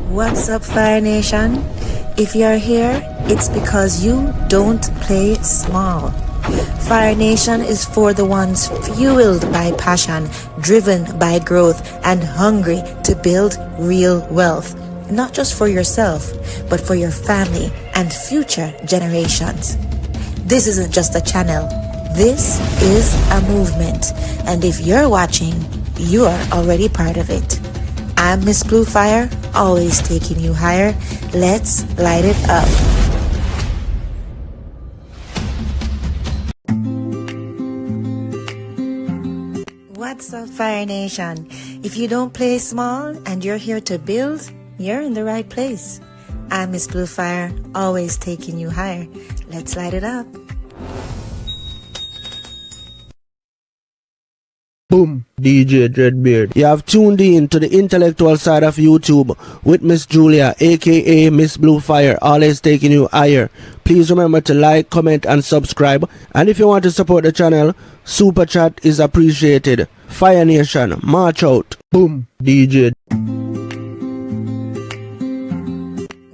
What's up, Fire Nation? If you're here, it's because you don't play small. Fire Nation is for the ones fueled by passion, driven by growth, and hungry to build real wealth. Not just for yourself, but for your family and future generations. This isn't just a channel. This is a movement. And if you're watching, you are already part of it. I'm Miss BlueFire, always taking you higher. Let's light it up. What's up, Fire Nation? If you don't play small and you're here to build, you're in the right place. I'm Miss BlueFire, always taking you higher. Let's light it up. Boom, DJ Dreadbeard. You have tuned in to the intellectual side of YouTube with Miss Julia, A.K.A. Miss BlueFire, always taking you higher. Please remember to like, comment, and subscribe. And if you want to support the channel, Super Chat is appreciated. Fire Nation, march out. Boom, DJ.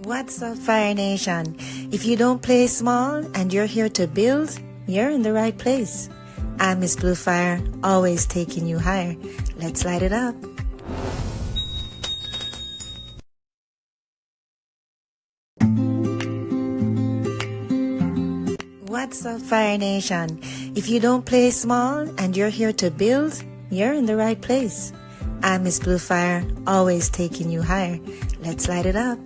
What's up, Fire Nation? If you don't play small and you're here to build, you're in the right place. I'm Miss BlueFire, always taking you higher. Let's light it up. What's up, Fire Nation? If you don't play small and you're here to build, you're in the right place. I'm Miss BlueFire, always taking you higher. Let's light it up.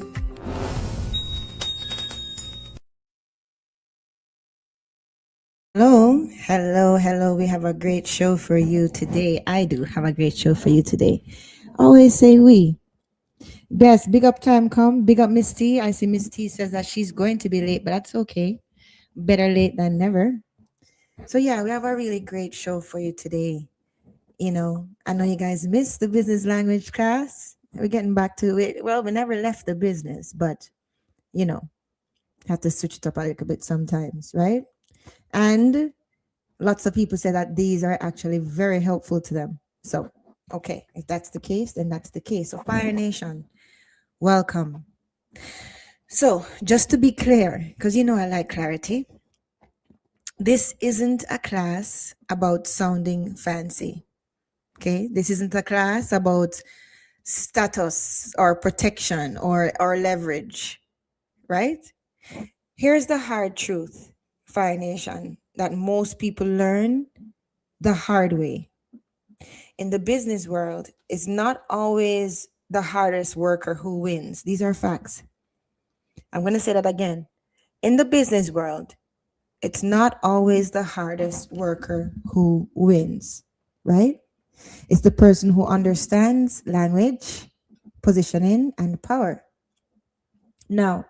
Hello. We have a great show for you today. I do have a great show for you today. Always say we. Yes, big up time come. Big up Miss T. I see Miss T says that she's going to be late, but that's okay. Better late than never. So yeah, we have a really great show for you today. I know you guys missed the business language class. We're getting back to it. Well, we never left the business, but have to switch it up a little bit sometimes, right? And lots of people say that these are actually very helpful to them. So, okay, if that's the case, then that's the case. So, Fire Nation, welcome. So, just to be clear, because I like clarity, this isn't a class about sounding fancy. Okay, this isn't a class about status or protection or leverage, right? Here's the hard truth, Fire Nation, that most people learn the hard way. In the business world, it's not always the hardest worker who wins. These are facts. I'm going to say that again. In the business world, it's not always the hardest worker who wins, right? It's the person who understands language, positioning, and power. Now,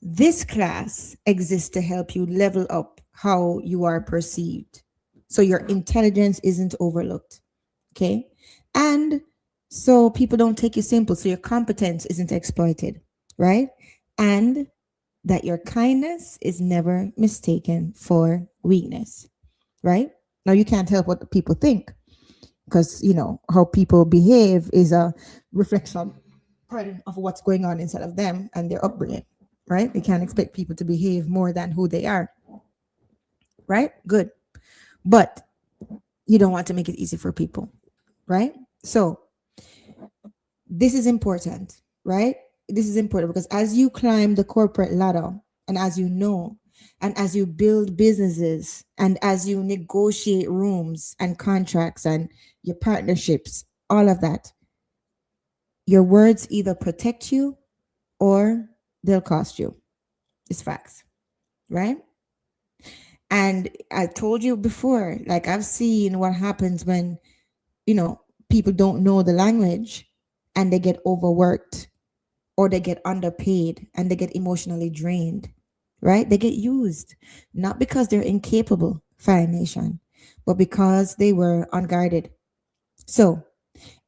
this class exists to help you level up how you are perceived, so your intelligence isn't overlooked, okay? And so people don't take you simple, so your competence isn't exploited, right? And that your kindness is never mistaken for weakness, right? Now, you can't help what people think, because how people behave is a reflection of what's going on inside of them and their upbringing, right? You can't expect people to behave more than who they are, right? Good. But you don't want to make it easy for people, right? So this is important, right? This is important because as you climb the corporate ladder, and as you know, and as you build businesses, and as you negotiate rooms and contracts and your partnerships, all of that, your words either protect you or they'll cost you. It's facts, right? And I told you before, like I've seen what happens when, people don't know the language and they get overworked or they get underpaid and they get emotionally drained, right? They get used, not because they're incapable, Fire Nation, but because they were unguarded. So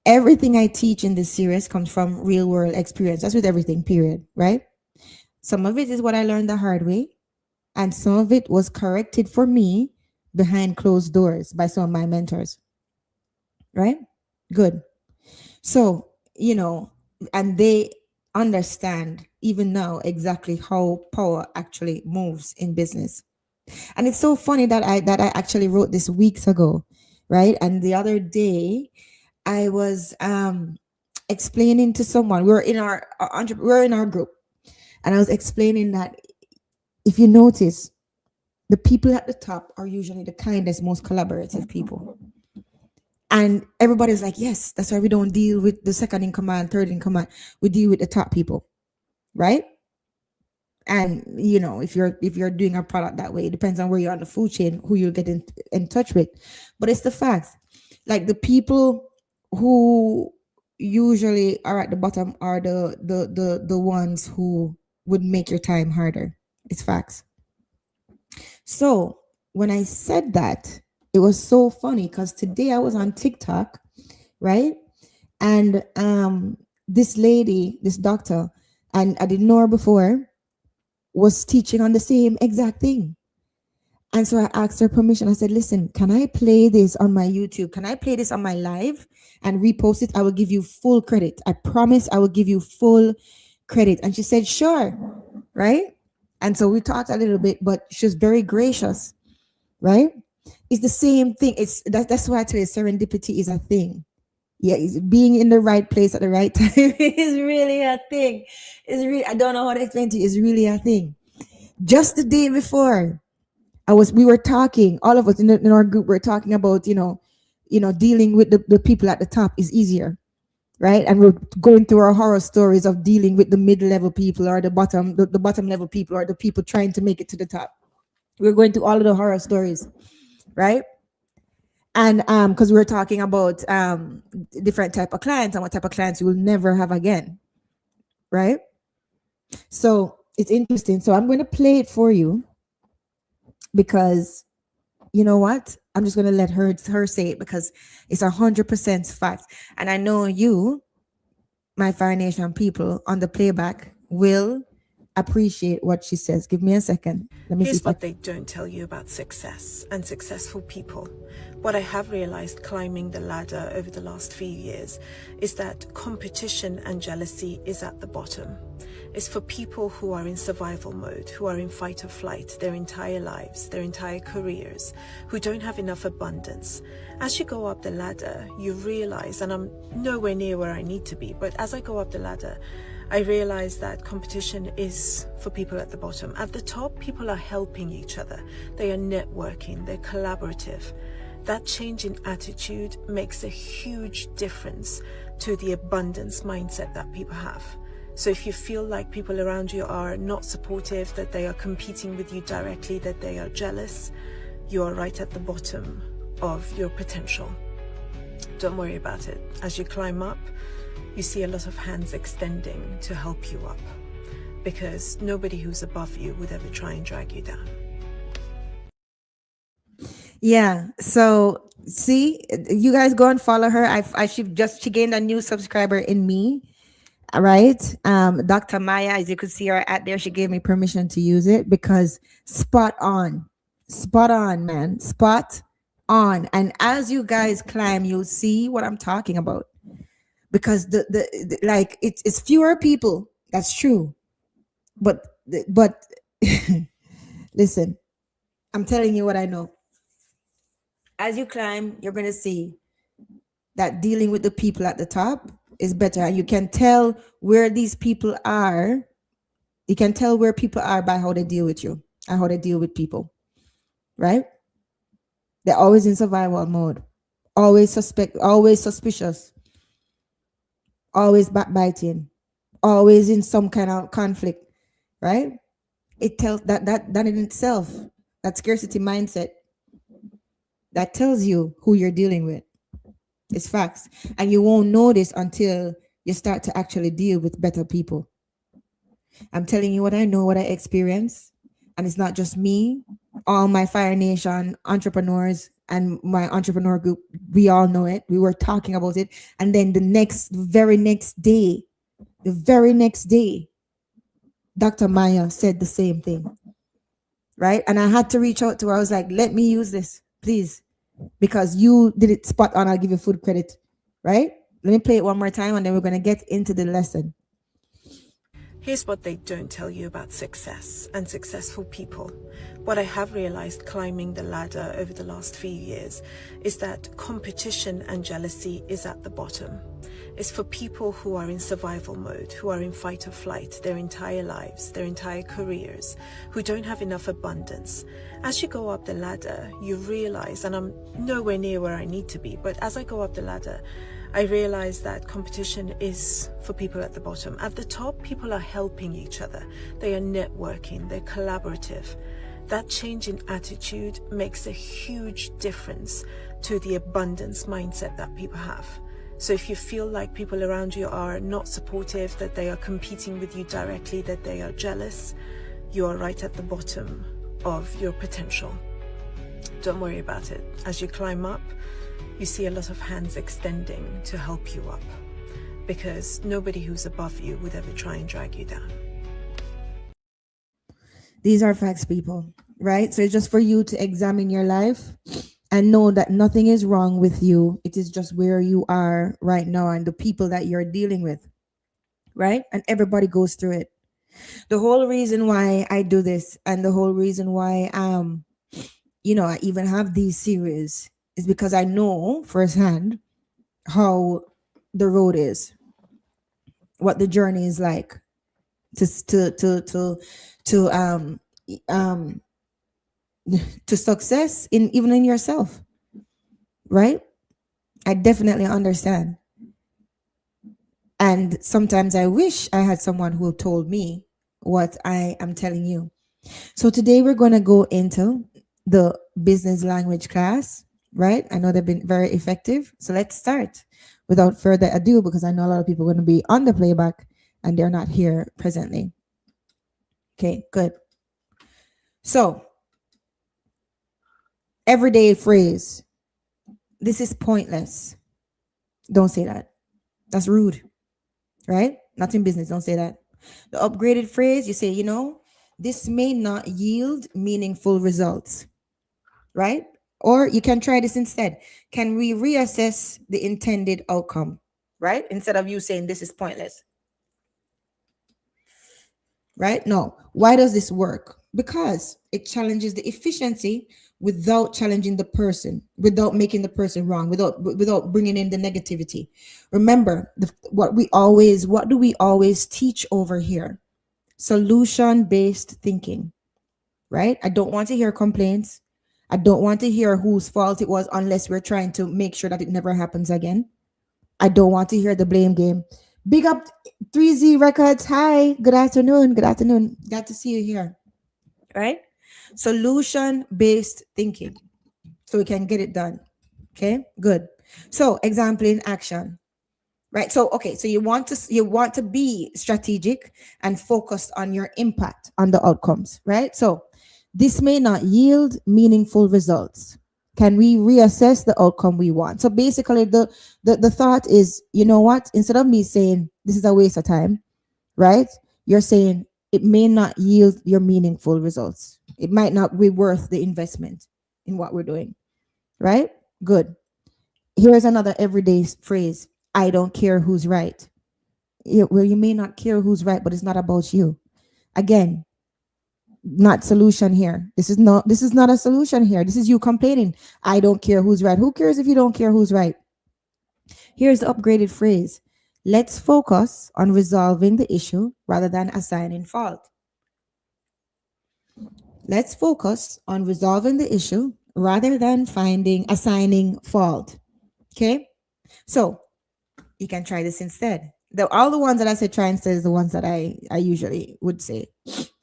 everything I teach in this series comes from real world experience. That's with everything, period, right? Some of it is what I learned the hard way, and some of it was corrected for me behind closed doors by some of my mentors, right? Good. So, and they understand even now exactly how power actually moves in business. And it's so funny that I actually wrote this weeks ago, right? And the other day I was explaining to someone, we're in our group, and I was explaining that if you notice, the people at the top are usually the kindest, most collaborative people. And everybody's like, yes, that's why we don't deal with the second in command, third in command. We deal with the top people, right? And if you're doing a product that way, it depends on where you're on the food chain, who you get in touch with. But it's the fact, like the people who usually are at the bottom are the ones who would make your time harder. It's facts. So when I said that, it was so funny because today I was on TikTok, right? And this lady, this doctor, and I didn't know her before, was teaching on the same exact thing. And so I asked her permission. I said, listen, can I play this on my YouTube? Can I play this on my live and repost it? I will give you full credit. I promise I will give you full credit. And she said, sure. Right. And so we talked a little bit, but she was very gracious. Right. It's the same thing. That's why I tell you serendipity is a thing. Yeah, being in the right place at the right time is really a thing. It's really, I don't know how to explain to you. It's really a thing. Just the day before, we were talking, all of us in our group were talking about, dealing with the people at the top is easier, right? And we're going through our horror stories of dealing with the mid-level people or the bottom level people or the people trying to make it to the top. We're going through all of the horror stories, right? And because we were talking about different type of clients and what type of clients you will never have again, right? So it's interesting. So I'm going to play it for you because you know what? I'm just gonna let her say it because it's 100% fact. And I know you, my Fire Nation people, on the playback will appreciate what she says. Give me a second. Let me see Here's if I. what they don't tell you about success and successful people. What I have realized climbing the ladder over the last few years is that competition and jealousy is at the bottom. It's for people who are in survival mode, who are in fight or flight their entire lives, their entire careers, who don't have enough abundance. As you go up the ladder, you realize, and I'm nowhere near where I need to be, but as I go up the ladder, I realize that competition is for people at the bottom. At the top, people are helping each other. They are networking, they're collaborative. That change in attitude makes a huge difference to the abundance mindset that people have. So if you feel like people around you are not supportive, that they are competing with you directly, that they are jealous, you are right at the bottom of your potential. Don't worry about it. As you climb up, you see a lot of hands extending to help you up, because nobody who's above you would ever try and drag you down. Yeah. So see, you guys go and follow her. She gained a new subscriber in me. Right. Dr. Maya, as you could see her at there, she gave me permission to use it because spot on, man, spot on. And as you guys climb, you'll see what I'm talking about because like it's fewer people. That's true. But listen, I'm telling you what I know. As you climb, you're going to see that dealing with the people at the top is better. And you can tell where these people are. You can tell where people are by how they deal with you and how they deal with people, right? They're always in survival mode, always suspicious, always backbiting, always in some kind of conflict, right? It tells that in itself, that scarcity mindset, that tells you who you're dealing with. It's facts. And you won't know this until you start to actually deal with better people. I'm telling you what I know, what I experience. And it's not just me, all my Fire Nation entrepreneurs and my entrepreneur group, we all know it. We were talking about it. And then the very next day, Dr. Maya said the same thing. Right. And I had to reach out to her. I was like, let me use this, please. Because you did it spot on. I'll give you full credit. Right. Let me play it one more time and then we're going to get into the lesson. Here's what they don't tell you about success and successful people. What I have realized climbing the ladder over the last few years is that competition and jealousy is at the bottom. It's for people who are in survival mode, who are in fight or flight their entire lives, their entire careers, who don't have enough abundance. As you go up the ladder, you realize, and I'm nowhere near where I need to be, but as I go up the ladder, I realize that competition is for people at the bottom. At the top, people are helping each other. They are networking, they're collaborative. That change in attitude makes a huge difference to the abundance mindset that people have. So if you feel like people around you are not supportive, that they are competing with you directly, that they are jealous, you are right at the bottom of your potential. Don't worry about it. As you climb up, you see a lot of hands extending to help you up, because nobody who's above you would ever try and drag you down. These are facts, people, right? So it's just for you to examine your life and know that nothing is wrong with you. It is just where you are right now and the people that you're dealing with, right? And everybody goes through it. The whole reason why I do this and the whole reason why I even have these series is because I know firsthand how the road is, what the journey is like to um to success in even in yourself, right? I definitely understand. And sometimes I wish I had someone who told me what I am telling you. So today we're going to go into the business language class, right? I know they've been very effective. So let's start without further ado, because I know a lot of people are going to be on the playback and they're not here presently. Okay, good. So, everyday phrase. This is pointless. Don't say that. That's rude, right? Not in business. Don't say that. The upgraded phrase, you say, this may not yield meaningful results, right? Or you can try this instead. Can we reassess the intended outcome, right? Instead of you saying this is pointless, right? No. Why does this work? Because it challenges the efficiency without challenging the person, without making the person wrong, without bringing in the negativity. Remember, what do we always teach over here? Solution based thinking, right? I don't want to hear complaints. I don't want to hear whose fault it was unless we're trying to make sure that it never happens again. I don't want to hear the blame game. Big up 3Z Records. Hi, good afternoon. Good afternoon. Glad to see you here. Right? Solution based thinking. So we can get it done. Okay, good. So, example in action. Right? So, okay, so you want to be strategic and focused on your impact on the outcomes, right? So, this may not yield meaningful results. Can we reassess the outcome we want? So basically the thought is, you know what? Instead of me saying this is a waste of time, right? You're saying it may not yield your meaningful results. It might not be worth the investment in what we're doing, right? Good. Here's another everyday phrase. I don't care who's right. Well, you may not care who's right, but it's not about you. Again, not solution here. This is not a solution here. This is you complaining. I don't care who's right. Who cares if you don't care who's right? Here's the upgraded phrase. Let's focus on resolving the issue rather than assigning fault. Let's focus on resolving the issue rather than assigning fault. Okay? So you can try this instead. All the ones that I said try instead is the ones that I usually would say,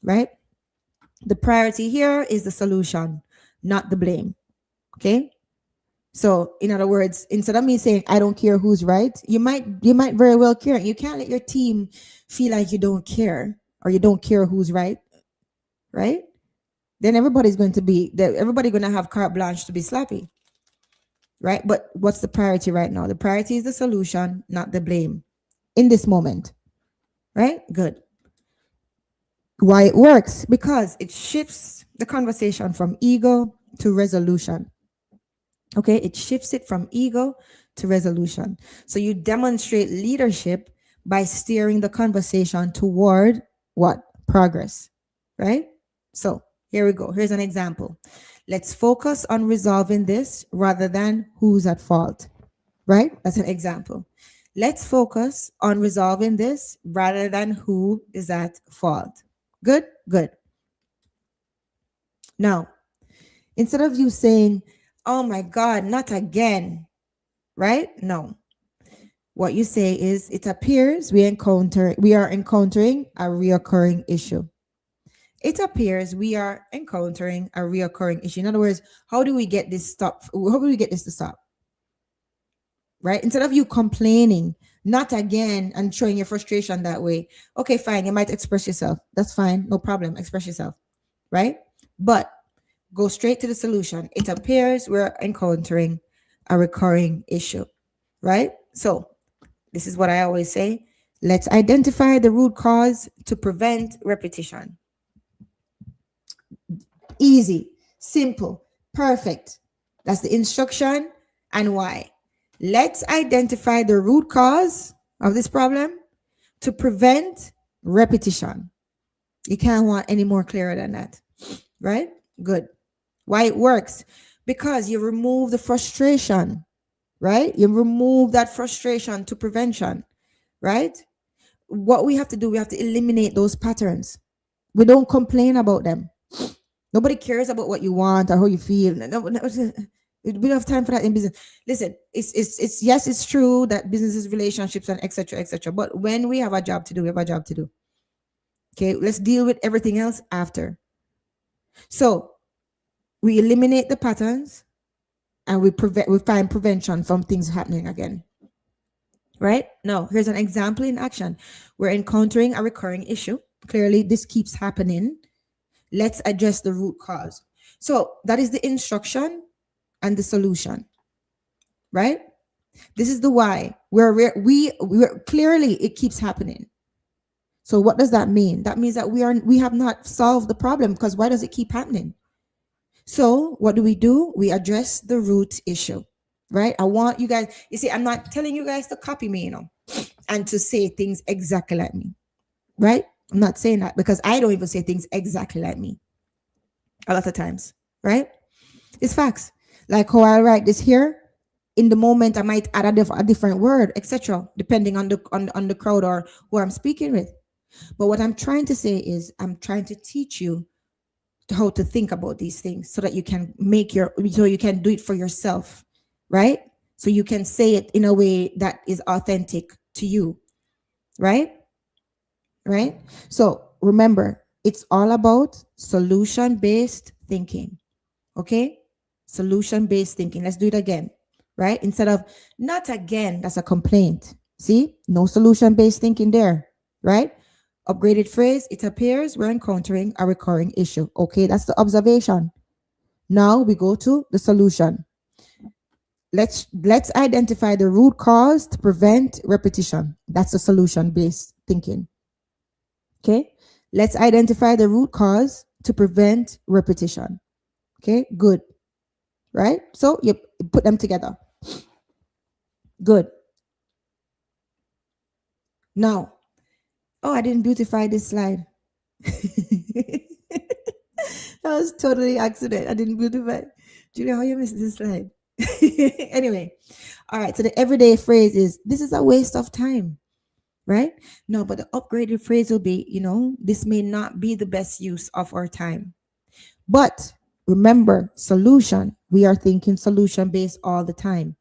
right? The priority here is the solution, not the blame. Okay? So, in other words, instead of me saying I don't care who's right, you might very well care. You can't let your team feel like you don't care or you don't care who's right, right? Then everybody's going to have carte blanche to be slappy, right? But what's the priority right now? The priority is the solution, not the blame in this moment, right? Good. Why it works? Because it shifts the conversation from ego to resolution. Okay, it shifts it from ego to resolution. So you demonstrate leadership by steering the conversation toward what? Progress, right? So here we go. Here's an example. Let's focus on resolving this rather than who's at fault, right? That's an example. Let's focus on resolving this rather than who is at fault. Good? Good. Now, instead of you saying, oh my God, not again, right? No. What you say is, it appears we are encountering a reoccurring issue. It appears we are encountering a reoccurring issue. In other words, how do we get this stop? How do we get this to stop? Right? Instead of you complaining, not again, and showing your frustration that way. Okay, fine. You might express yourself. That's fine. No problem. Express yourself. Right? But go straight to the solution. It appears we're encountering a recurring issue. Right? So this is what I always say. Let's identify the root cause to prevent repetition. Easy, simple, perfect. That's the instruction and why. Let's identify the root cause of this problem to prevent repetition. You can't want any more clearer than that, right? Good. Why it works? Because you remove the frustration, right? You remove that frustration to prevention, right? What we have to do, we have to eliminate those patterns. We don't complain about them. Nobody cares about what you want or how you feel. We don't have time for that in business. Listen, it's yes, it's true that businesses, relationships, and etc. etc. But when we have a job to do, we have a job to do. Okay, let's deal with everything else after. So we eliminate the patterns and we find prevention from things happening again. Right? Now, here's an example in action. We're encountering a recurring issue. Clearly, this keeps happening. Let's address the root cause. So that is the instruction and the solution, right? This is the why. We're clearly it keeps happening. So what does that mean? That means that we have not solved the problem, because why does it keep happening? So what do? We address the root issue, right? I want you guys, you see, I'm not telling you guys to copy me, and to say things exactly like me, right? I'm not saying that, because I don't even say things exactly like me a lot of times, right? It's facts. Like how I write this here, in the moment I might add a different word, etc., depending on the crowd or who I'm speaking with. But what I'm trying to say is, I'm trying to teach you how to think about these things, so that you can you can do it for yourself, right? So you can say it in a way that is authentic to you, right? Right? So remember, it's all about solution-based thinking. Okay? Solution-based thinking. Let's do it again. Right? Instead of not again, that's a complaint. See? No solution-based thinking there. Right? Upgraded phrase, it appears we're encountering a recurring issue. Okay, that's the observation. Now we go to the solution. Let's identify the root cause to prevent repetition. That's the solution-based thinking. Okay? Let's identify the root cause to prevent repetition. Okay? Good. Right? So you put them together. Good. Now, oh, I didn't beautify this slide. That was totally accident. I didn't beautify. Julia, how you missed this slide? Anyway, all right. So the everyday phrase is, this is a waste of time, right? No, but the upgraded phrase will be, this may not be the best use of our time. But remember, solution. We are thinking solution based all the time,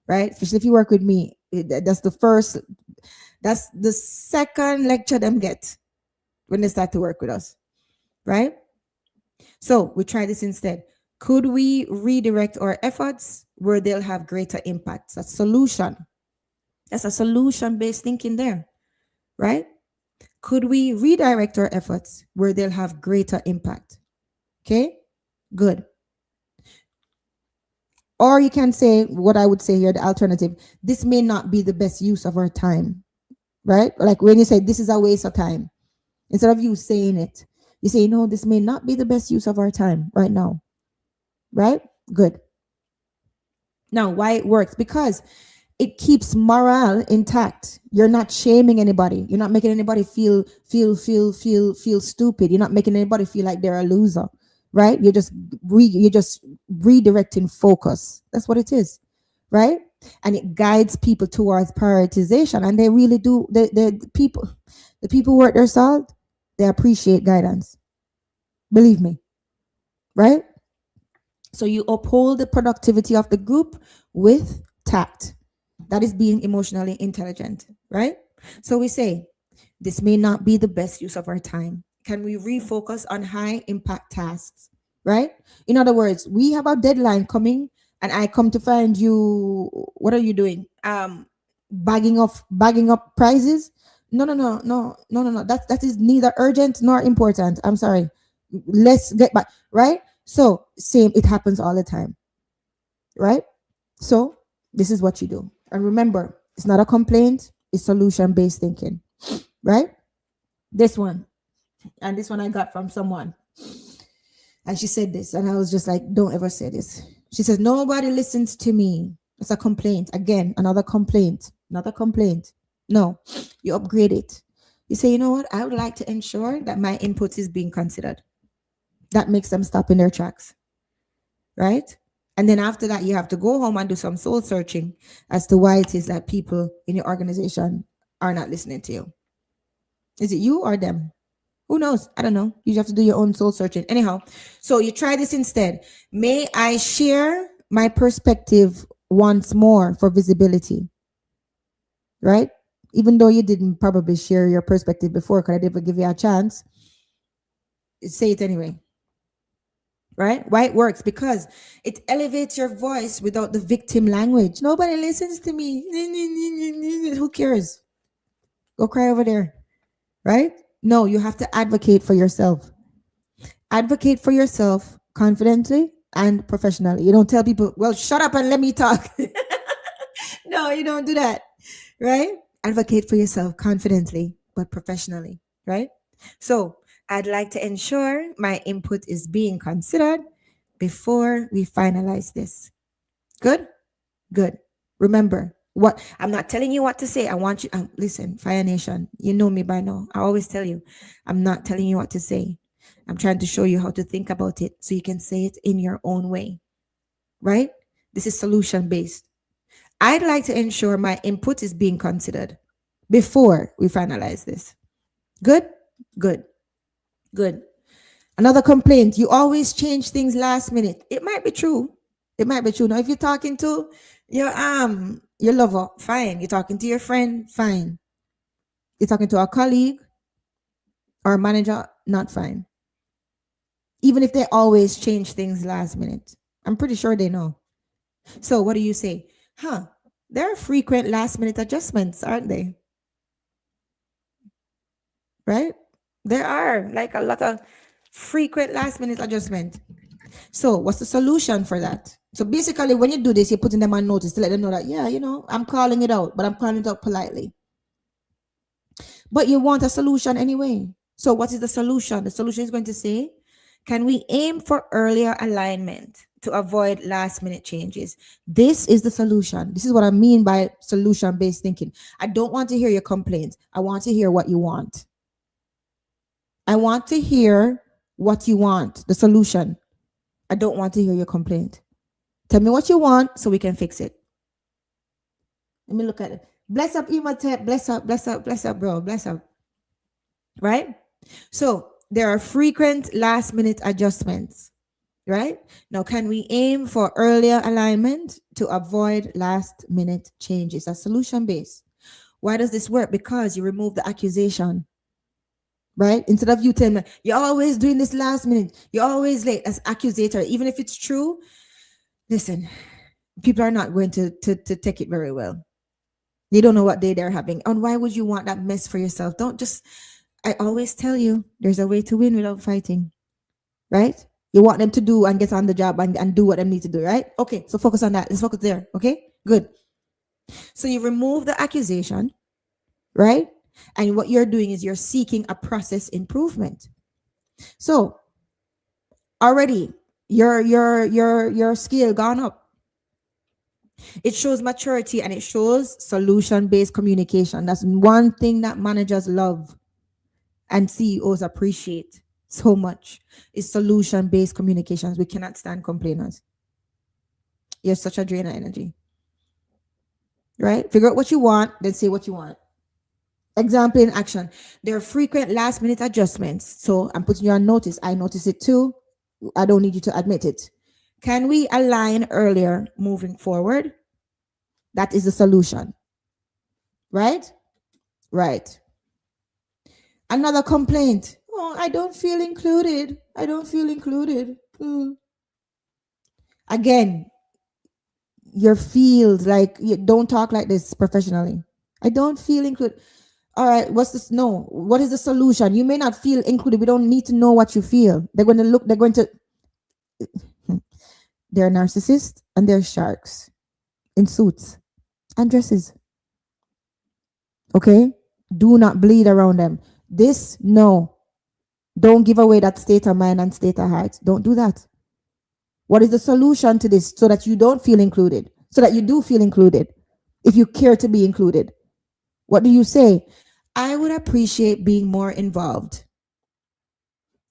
right? Especially if you work with me, that's the second lecture them get when they start to work with us, right? So we try this instead. Could we redirect our efforts where they'll have greater impact? That's solution. That's a solution-based thinking there, right? Could we redirect our efforts where they'll have greater impact? Okay, good. Or you can say what I would say here, the alternative. This may not be the best use of our time, right? Like when you say this is a waste of time, instead of you saying it, you say, no, this may not be the best use of our time right now, right? Good. Now, why it works? Because It keeps morale intact. You're not shaming anybody. You're not making anybody feel stupid. You're not making anybody feel like they're a loser, right? You're just redirecting focus. That's what it is, right? And it guides people towards prioritization. And they really do. The people who work their salt, they appreciate guidance. Believe me, right? So you uphold the productivity of the group with tact. That is being emotionally intelligent, right? So we say, this may not be the best use of our time. Can we refocus on high impact tasks, right? In other words, we have a deadline coming and I come to find you, what are you doing? Bagging up prizes? No. That is neither urgent nor important. I'm sorry. Let's get back, right? So, same, it happens all the time, right? So, this is what you do. And remember, it's not a complaint, it's solution based thinking, right? This one, and this one I got from someone. And she said this, and I was just like, don't ever say this. She says, nobody listens to me. It's a complaint. Again, another complaint. Another complaint. No, you upgrade it. You say, you know what? I would like to ensure that my input is being considered. That makes them stop in their tracks, right? And then after that, you have to go home and do some soul searching as to why it is that people in your organization are not listening to you. Is it you or them? Who knows? I don't know. You have to do your own soul searching. Anyhow, so you try this instead. May I share my perspective once more for visibility, right? Even though you didn't probably share your perspective before, because I didn't give you a chance, say it anyway, right? Why it works? Because it elevates your voice without the victim language. Nobody listens to me. Who cares? Go cry over there, right? No, you have to advocate for yourself. Advocate for yourself confidently and professionally. You don't tell people, well, shut up and let me talk. No, you don't do that, right? Advocate for yourself confidently but professionally, right? So, I'd like to ensure my input is being considered before we finalize this. Good? Good. Remember, what I'm not telling you what to say. I want you listen, Fire Nation, you know me by now. I always tell you, I'm not telling you what to say. I'm trying to show you how to think about it so you can say it in your own way. Right? This is solution based. I'd like to ensure my input is being considered before we finalize this. Good? Good. Good. Another complaint, you always change things last minute. It might be true. It might be true. Now, if you're talking to your lover, fine. You're talking to your friend, fine. You're talking to a colleague or a manager, not fine. Even if they always change things last minute. I'm pretty sure they know. So what do you say? Huh? There are frequent last minute adjustments, aren't they? Right? There are like a lot of frequent last minute adjustment. So what's the solution for that? So basically, when you do this, you're putting them on notice to let them know that, yeah, I'm calling it out, but I'm calling it out politely. But you want a solution anyway. So what is the solution? The solution is going to say, can we aim for earlier alignment to avoid last minute changes? This is the solution. This is what I mean by solution based thinking. I don't want to hear your complaints. I want to hear what you want. I want to hear what you want, the solution. I don't want to hear your complaint. Tell me what you want so we can fix it. Let me look at it. Bless up, Imhotep. Bless up, bless up, bless up, bro. Bless up. Right? So there are frequent last minute adjustments. Right? Now, can we aim for earlier alignment to avoid last minute changes? That's solution based. Why does this work? Because you remove the accusation. Right? Instead of you telling me, you're always doing this last minute, you're always late, as accusatory. Even if it's true, listen, people are not going to take it very well. They don't know what day they're having. And why would you want that mess for yourself? Don't just, I always tell you, there's a way to win without fighting, right? You want them to do and get on the job and do what they need to do, right? Okay, so focus on that. Let's focus there, okay? Good. So you remove the accusation, right? And what you're doing is you're seeking a process improvement. So already your skill gone up. It shows maturity and it shows solution-based communication. That's one thing that managers love and CEOs appreciate so much is solution-based communications. We cannot stand complainers. You're such a drain of energy. Right? Figure out what you want, then say what you want. Example in action. There are frequent last minute adjustments. So I'm putting you on notice. I notice it too. I don't need you to admit it. Can we align earlier moving forward? That is the solution. Right? Right. Another complaint. Oh, I don't feel included. I don't feel included. Again, your field, like, you don't talk like this professionally. I don't feel included. All right, what's this? No, what is the solution? You may not feel included. We don't need to know what you feel. They're going to look, they're going to, they're narcissists and they're sharks in suits and dresses. Okay? Do not bleed around them. This, no. Don't give away that state of mind and state of heart. Don't do that. What is the solution to this so that you don't feel included? So that you do feel included if you care to be included. What do you say? I would appreciate being more involved.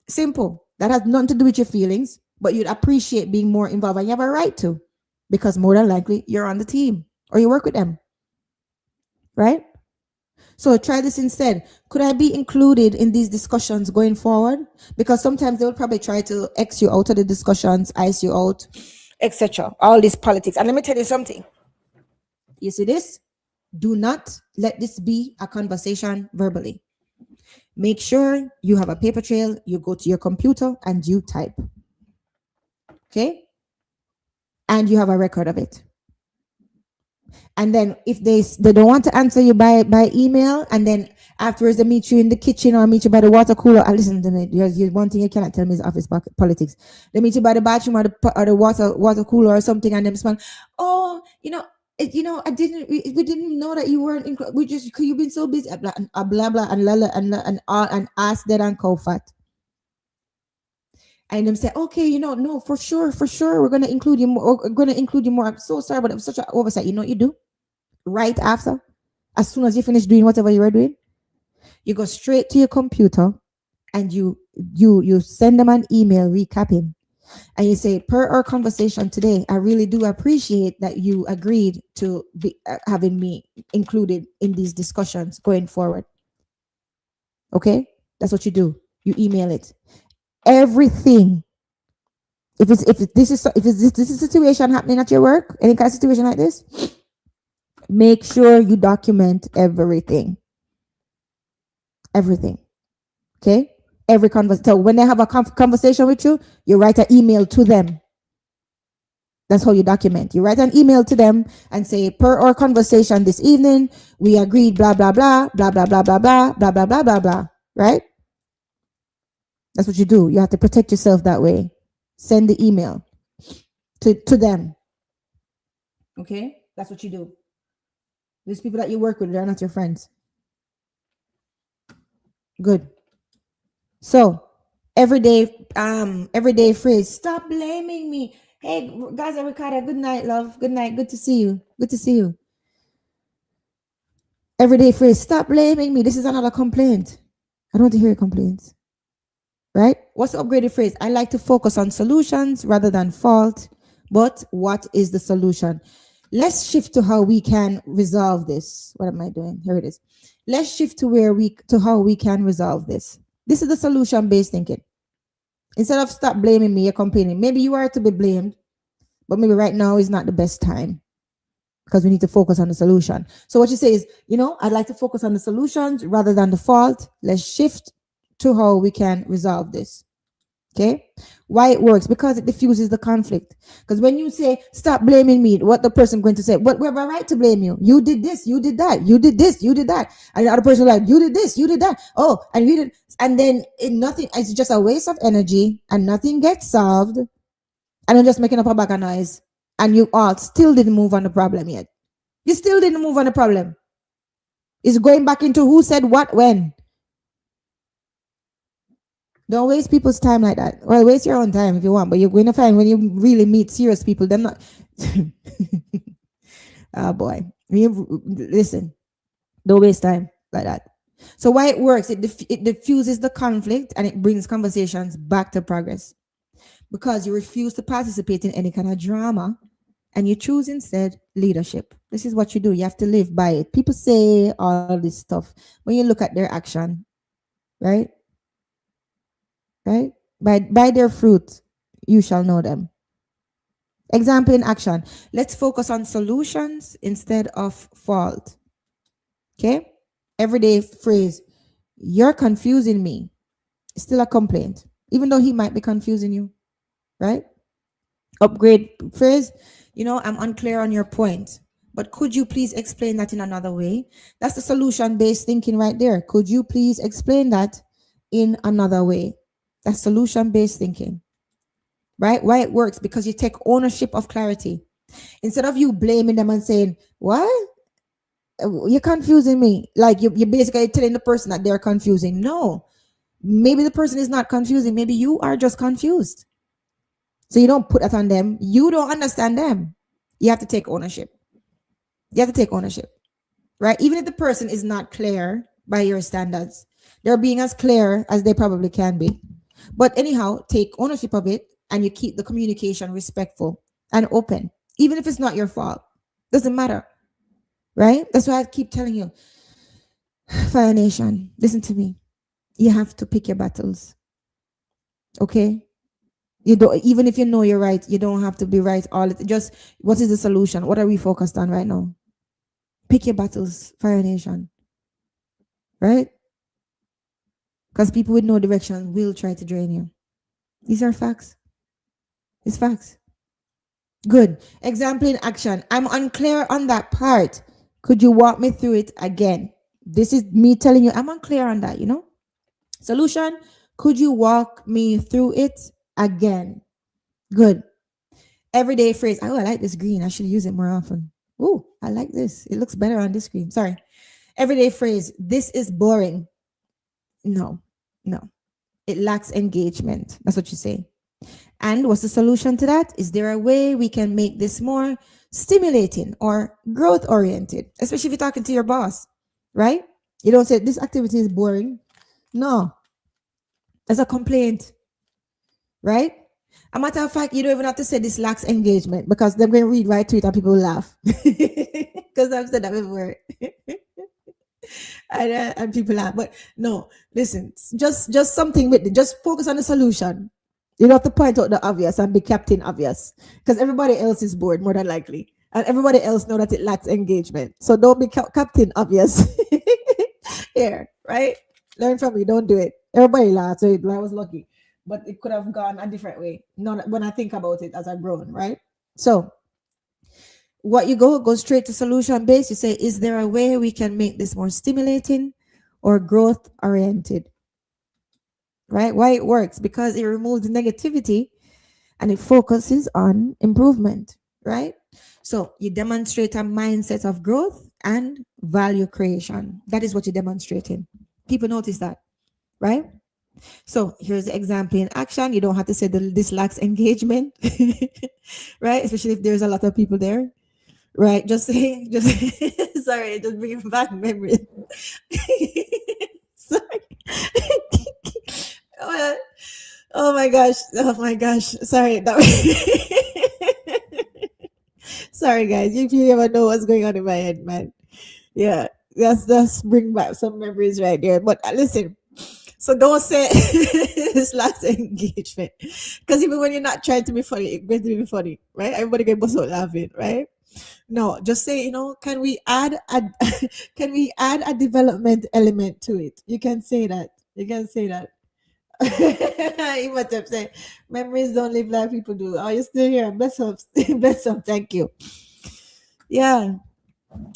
Simple. That has nothing to do with your feelings, but you'd appreciate being more involved and you have a right to because more than likely you're on the team or you work with them. Right? So try this instead. Could I be included in these discussions going forward? Because sometimes they will probably try to X you out of the discussions, ice you out, etc. All this politics. And let me tell you something. You see this? Do not let this be a conversation verbally. Make sure you have a paper trail, you go to your computer and you type. Okay? And you have a record of it. And then if they don't want to answer you by email, and then afterwards they meet you in the kitchen or meet you by the water cooler. Listen to me. One thing you cannot tell me is office politics. They meet you by the bathroom or the water cooler or something, and them smell. Oh, I didn't. We didn't know that you weren't. We just you've been so busy. Blah blah and la and ask that and cow fat. And them say, okay, no, for sure, we're gonna include you more. We're gonna include you more. I'm so sorry, but it was such an oversight. You know what you do? Right after, as soon as you finish doing whatever you were doing, you go straight to your computer and you send them an email recapping, and you say, per our conversation today, I really do appreciate that you agreed to be having me included in these discussions going forward. Okay, that's what you do. You email it. Everything. If this is a situation happening at your work, any kind of situation like this, make sure you document everything. Everything. Okay? Every conversation. So when they have a conversation with you, you write an email to them. That's how you document. You write an email to them and say, per our conversation this evening, we agreed, blah, blah, blah, blah, blah, blah, blah, blah, blah, blah, blah, blah, blah. Right? That's what you do. You have to protect yourself that way. Send the email to them. Okay? That's what you do. These people that you work with, they're not your friends. Good. So, everyday phrase, stop blaming me. Hey, guys, Ricardo, good night, love. Good night. Good to see you. Good to see you. Everyday phrase, stop blaming me. This is another complaint. I don't want to hear your complaints. Right? What's the upgraded phrase? I like to focus on solutions rather than fault. But what is the solution? Let's shift to how we can resolve this. What am I doing? Here it is. Let's shift to how we can resolve this. This is the solution-based thinking. Instead of stop blaming me, you're complaining. Maybe you are to be blamed, but maybe right now is not the best time because we need to focus on the solution. So what you say is, I'd like to focus on the solutions rather than the fault. Let's shift to how we can resolve this. Okay? Why it works? Because it diffuses the conflict. Because when you say, stop blaming me, what the person going to say? But we have a right to blame you. You did this, you did that, you did this, you did that. And the other person like, you did this, you did that. Oh, and you did. And then it's just a waste of energy and nothing gets solved. And you're just making up a bag of noise. And you all still didn't move on the problem yet. You still didn't move on the problem. It's going back into who said what when. Don't waste people's time like that. Well, waste your own time if you want, but you're going to find when you really meet serious people, they're not. Oh boy. Listen, don't waste time like that. So why it works, it diffuses the conflict and it brings conversations back to progress. Because you refuse to participate in any kind of drama and you choose instead leadership. This is what you do. You have to live by it. People say all this stuff. When you look at their action, right? Right? By their fruit, you shall know them. Example in action. Let's focus on solutions instead of fault. Okay? Everyday phrase. You're confusing me. Still a complaint. Even though he might be confusing you. Right? Upgrade phrase. I'm unclear on your point. But could you please explain that in another way? That's the solution based thinking right there. Could you please explain that in another way? That's solution based thinking. Right? Why it works? Because you take ownership of clarity. Instead of you blaming them and saying, what? You're confusing me. Like you're basically telling the person that they're confusing. No, maybe the person is not confusing. Maybe you are just confused. So you don't put that on them. You don't understand them. You have to take ownership. You have to take ownership, right? Even if the person is not clear by your standards, they're being as clear as they probably can be. But anyhow, take ownership of it and you keep the communication respectful and open, even if it's not your fault. Doesn't matter, right? That's why I keep telling you, Fire Nation, listen to me. You have to pick your battles, okay? You don't, even if you know you're right, you don't have to be right all the just what is the solution? What are we focused on right now? Pick your battles, Fire Nation, right? Because people with no direction will try to drain you. These are facts. It's facts. Good. Example in action. I'm unclear on that part. Could you walk me through it again? This is me telling you, I'm unclear on that. Solution. Could you walk me through it again? Good. Everyday phrase. Oh, I like this green. I should use it more often. Oh, I like this. It looks better on this screen. Sorry. Everyday phrase. This is boring. No, no. It lacks engagement. That's what you say. And what's the solution to that? Is there a way we can make this more stimulating or growth oriented? Especially if you're talking to your boss, right? You don't say this activity is boring. No, that's a complaint, right? A matter of fact, you don't even have to say this lacks engagement because they're going to read right to it and people will laugh. Because I've said that before. And people laugh. But no, listen, just something with it. Just focus on the solution. You don't have to point out the obvious and be Captain Obvious because everybody else is bored more than likely. And everybody else know that it lacks engagement. So don't be Captain Obvious here, right? Learn from me. Don't do it. Everybody laughs. So I was lucky. But it could have gone a different way. Not when I think about it as I've grown, right? So what you go straight to solution based. You say, is there a way we can make this more stimulating or growth oriented? Right? Why it works? Because it removes the negativity and it focuses on improvement, right? So you demonstrate a mindset of growth and value creation. That is what you're demonstrating. People notice that, right? So here's the example in action. You don't have to say this lacks engagement, right? Especially if there's a lot of people there, right? Just say, just sorry, just bringing back memories. Sorry. Oh, oh my gosh. Oh my gosh. Sorry. Sorry, guys. If you ever know what's going on in my head, man. Yeah. That's bring back some memories right there. But listen, so don't say this last engagement. Because even when you're not trying to be funny, it's going to be funny, right? Everybody can bust out laughing, right? No, just say, can we add a can we add a development element to it? You can say that. You can say that. You must have said memories don't live like people do. Are you still here? Bless up, bless up. Thank you. Yeah,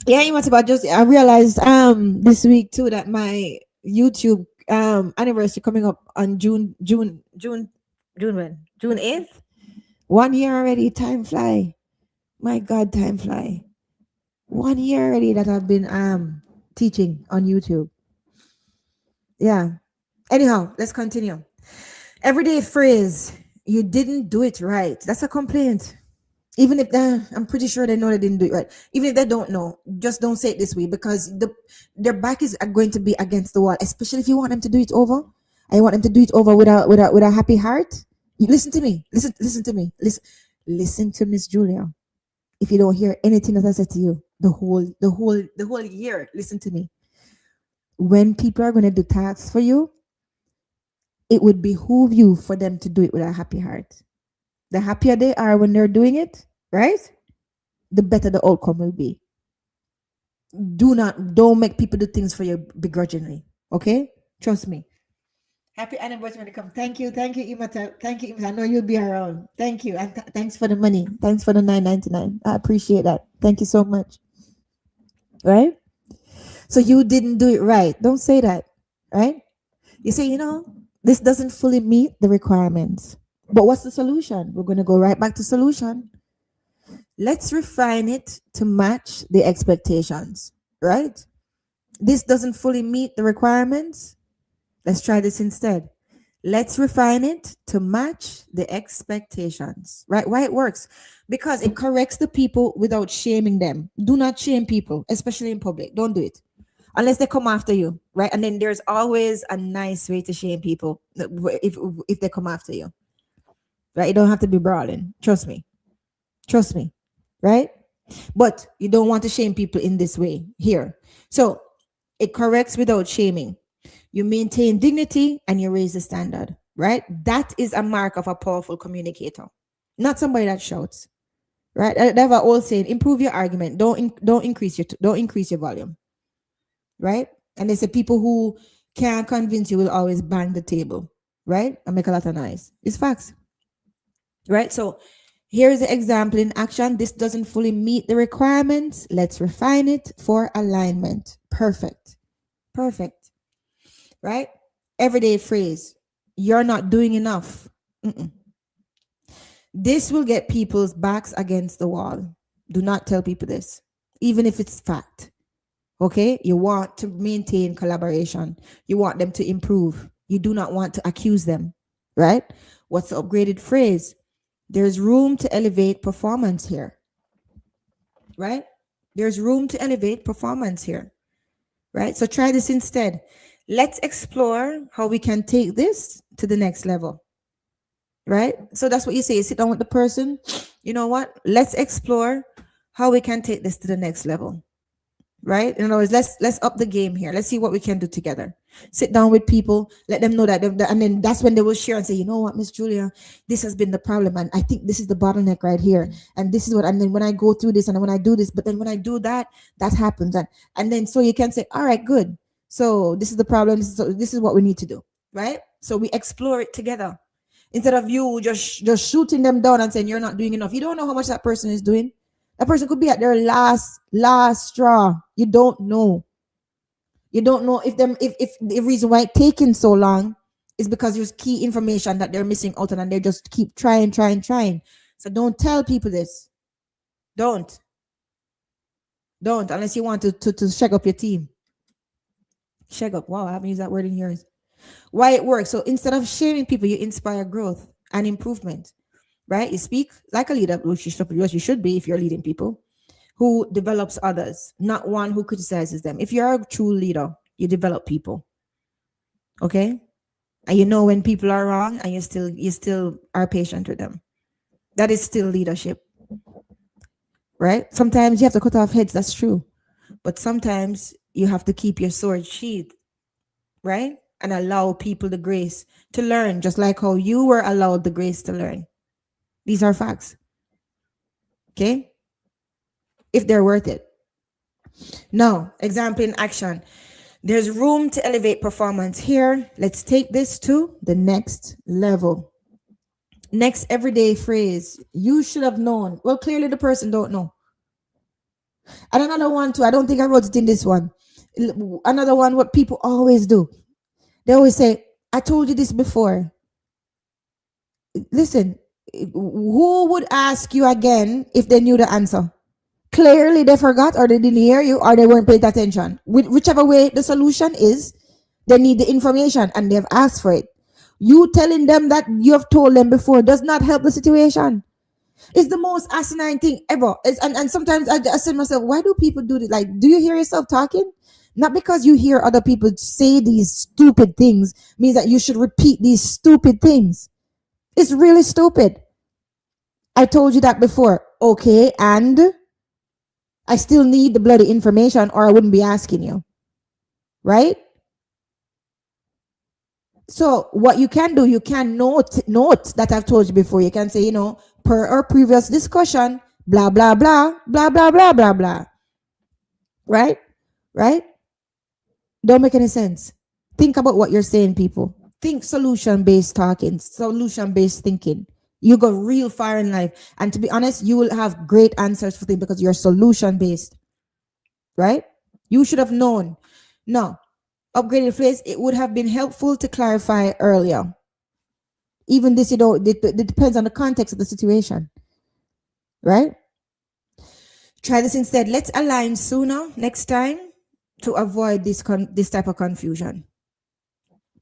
yeah. You must have just. I realized this week too that my YouTube anniversary coming up on June when June 8th. 1 year already. Time fly. My God, time fly. 1 year already that I've been teaching on YouTube. Yeah. Anyhow, let's continue. Everyday phrase, you didn't do it right. That's a complaint. Even if they, I'm pretty sure they know they didn't do it right. Even if they don't know, just don't say it this way, because their back is going to be against the wall. Especially if you want them to do it over, I want them to do it over with a happy heart. You listen to me. Listen to me. Listen to Miss Julia. If you don't hear anything that I said to you the whole year, listen to me. When people are going to do tasks for you, it would behoove you for them to do it with a happy heart. The happier they are when they're doing it, right? The better the outcome will be. Don't make people do things for you begrudgingly. Okay? Trust me. Happy anniversary when it comes. Thank you, Imata. Thank you, Imata. I know you'll be around. Thank you. And thanks for the money. Thanks for the 9.99. I appreciate that. Thank you so much. Right? So you didn't do it right. Don't say that. Right? You say, this doesn't fully meet the requirements. But what's the solution? We're going to go right back to solution. Let's refine it to match the expectations, right? This doesn't fully meet the requirements. Let's try this instead. Let's refine it to match the expectations, right? Why it works? Because it corrects the people without shaming them. Do not shame people, especially in public. Don't do it unless they come after you, right? And then there's always a nice way to shame people if they come after you, right? You don't have to be brawling. Trust me, right? But you don't want to shame people in this way here. So it corrects without shaming. You maintain dignity and you raise the standard, right? That is a mark of a powerful communicator, not somebody that shouts, right? They have an old saying: improve your argument, don't increase your volume, right? And they say people who can't convince you will always bang the table, right? And make a lot of noise. It's facts, right? So here's the example in action. This doesn't fully meet the requirements. Let's refine it for alignment. Perfect. Perfect. Right? Everyday phrase. You're not doing enough. Mm-mm. This will get people's backs against the wall. Do not tell people this, even if it's fact. Okay? You want to maintain collaboration. You want them to improve. You do not want to accuse them. Right? What's the upgraded phrase? There's room to elevate performance here, right? There's room to elevate performance here, right? So try this instead. Let's explore how we can take this to the next level, right? So that's what you say. You sit down with the person. You know what? Let's explore how we can take this to the next level, right? In other words, let's up the game here. Let's see what we can do together. Sit down with people, let them know that, and then that's when they will share and say, you know what, Miss Julia, this has been the problem, and I think this is the bottleneck right here, and this is what. And then when I go through this, and when I do this, but then when I do that, that happens, and then so you can say, all right, good. So this is the problem. This is what we need to do, right? So we explore it together instead of you just shooting them down and saying you're not doing enough. You don't know how much that person is doing. That person could be at their last straw. You don't know. You don't know if the reason why it's taking so long is because there's key information that they're missing out on, and they just keep trying. So don't tell people this. Don't. Don't unless you want to shake up your team. Shake up. Wow, I haven't used that word in years. Why it works. So instead of shaming people, you inspire growth and improvement. Right? You speak like a leader, which you should be if you're leading people, who develops others, not one who criticizes them. If you're a true leader, you develop people. Okay? And you know when people are wrong and you still are patient with them. That is still leadership. Right? Sometimes you have to cut off heads, that's true. But sometimes you have to keep your sword sheathed, right? And allow people the grace to learn, just like how you were allowed the grace to learn. These are facts. Okay? If they're worth it. Now, example in action. There's room to elevate performance here. Let's take this to the next level. Next everyday phrase. You should have known. Well, clearly the person don't know. And another one too. I don't think I wrote it in this one. Another one, what people always do. They always say, I told you this before. Listen, who would ask you again if they knew the answer? Clearly they forgot, or they didn't hear you, or they weren't paying attention. Whichever way the solution is, they need the information and they've asked for it. You telling them that you have told them before does not help the situation. It's the most asinine thing ever. And sometimes I say to myself, why do people do this? Like, do you hear yourself talking? Not because you hear other people say these stupid things means that you should repeat these stupid things. It's really stupid. I told you that before. Okay, and I still need the bloody information or I wouldn't be asking you. Right? So what you can do, you can note that I've told you before. You can say, per our previous discussion, blah blah blah, blah blah blah blah blah. Right? Right? Don't make any sense. Think about what you're saying, people. Think solution based talking, solution based thinking. You go real far in life. And to be honest, you will have great answers for things because you're solution based. Right? You should have known. No. Upgraded phrase, it would have been helpful to clarify earlier. Even this, it depends on the context of the situation. Right? Try this instead. Let's align sooner next time to avoid this type of confusion.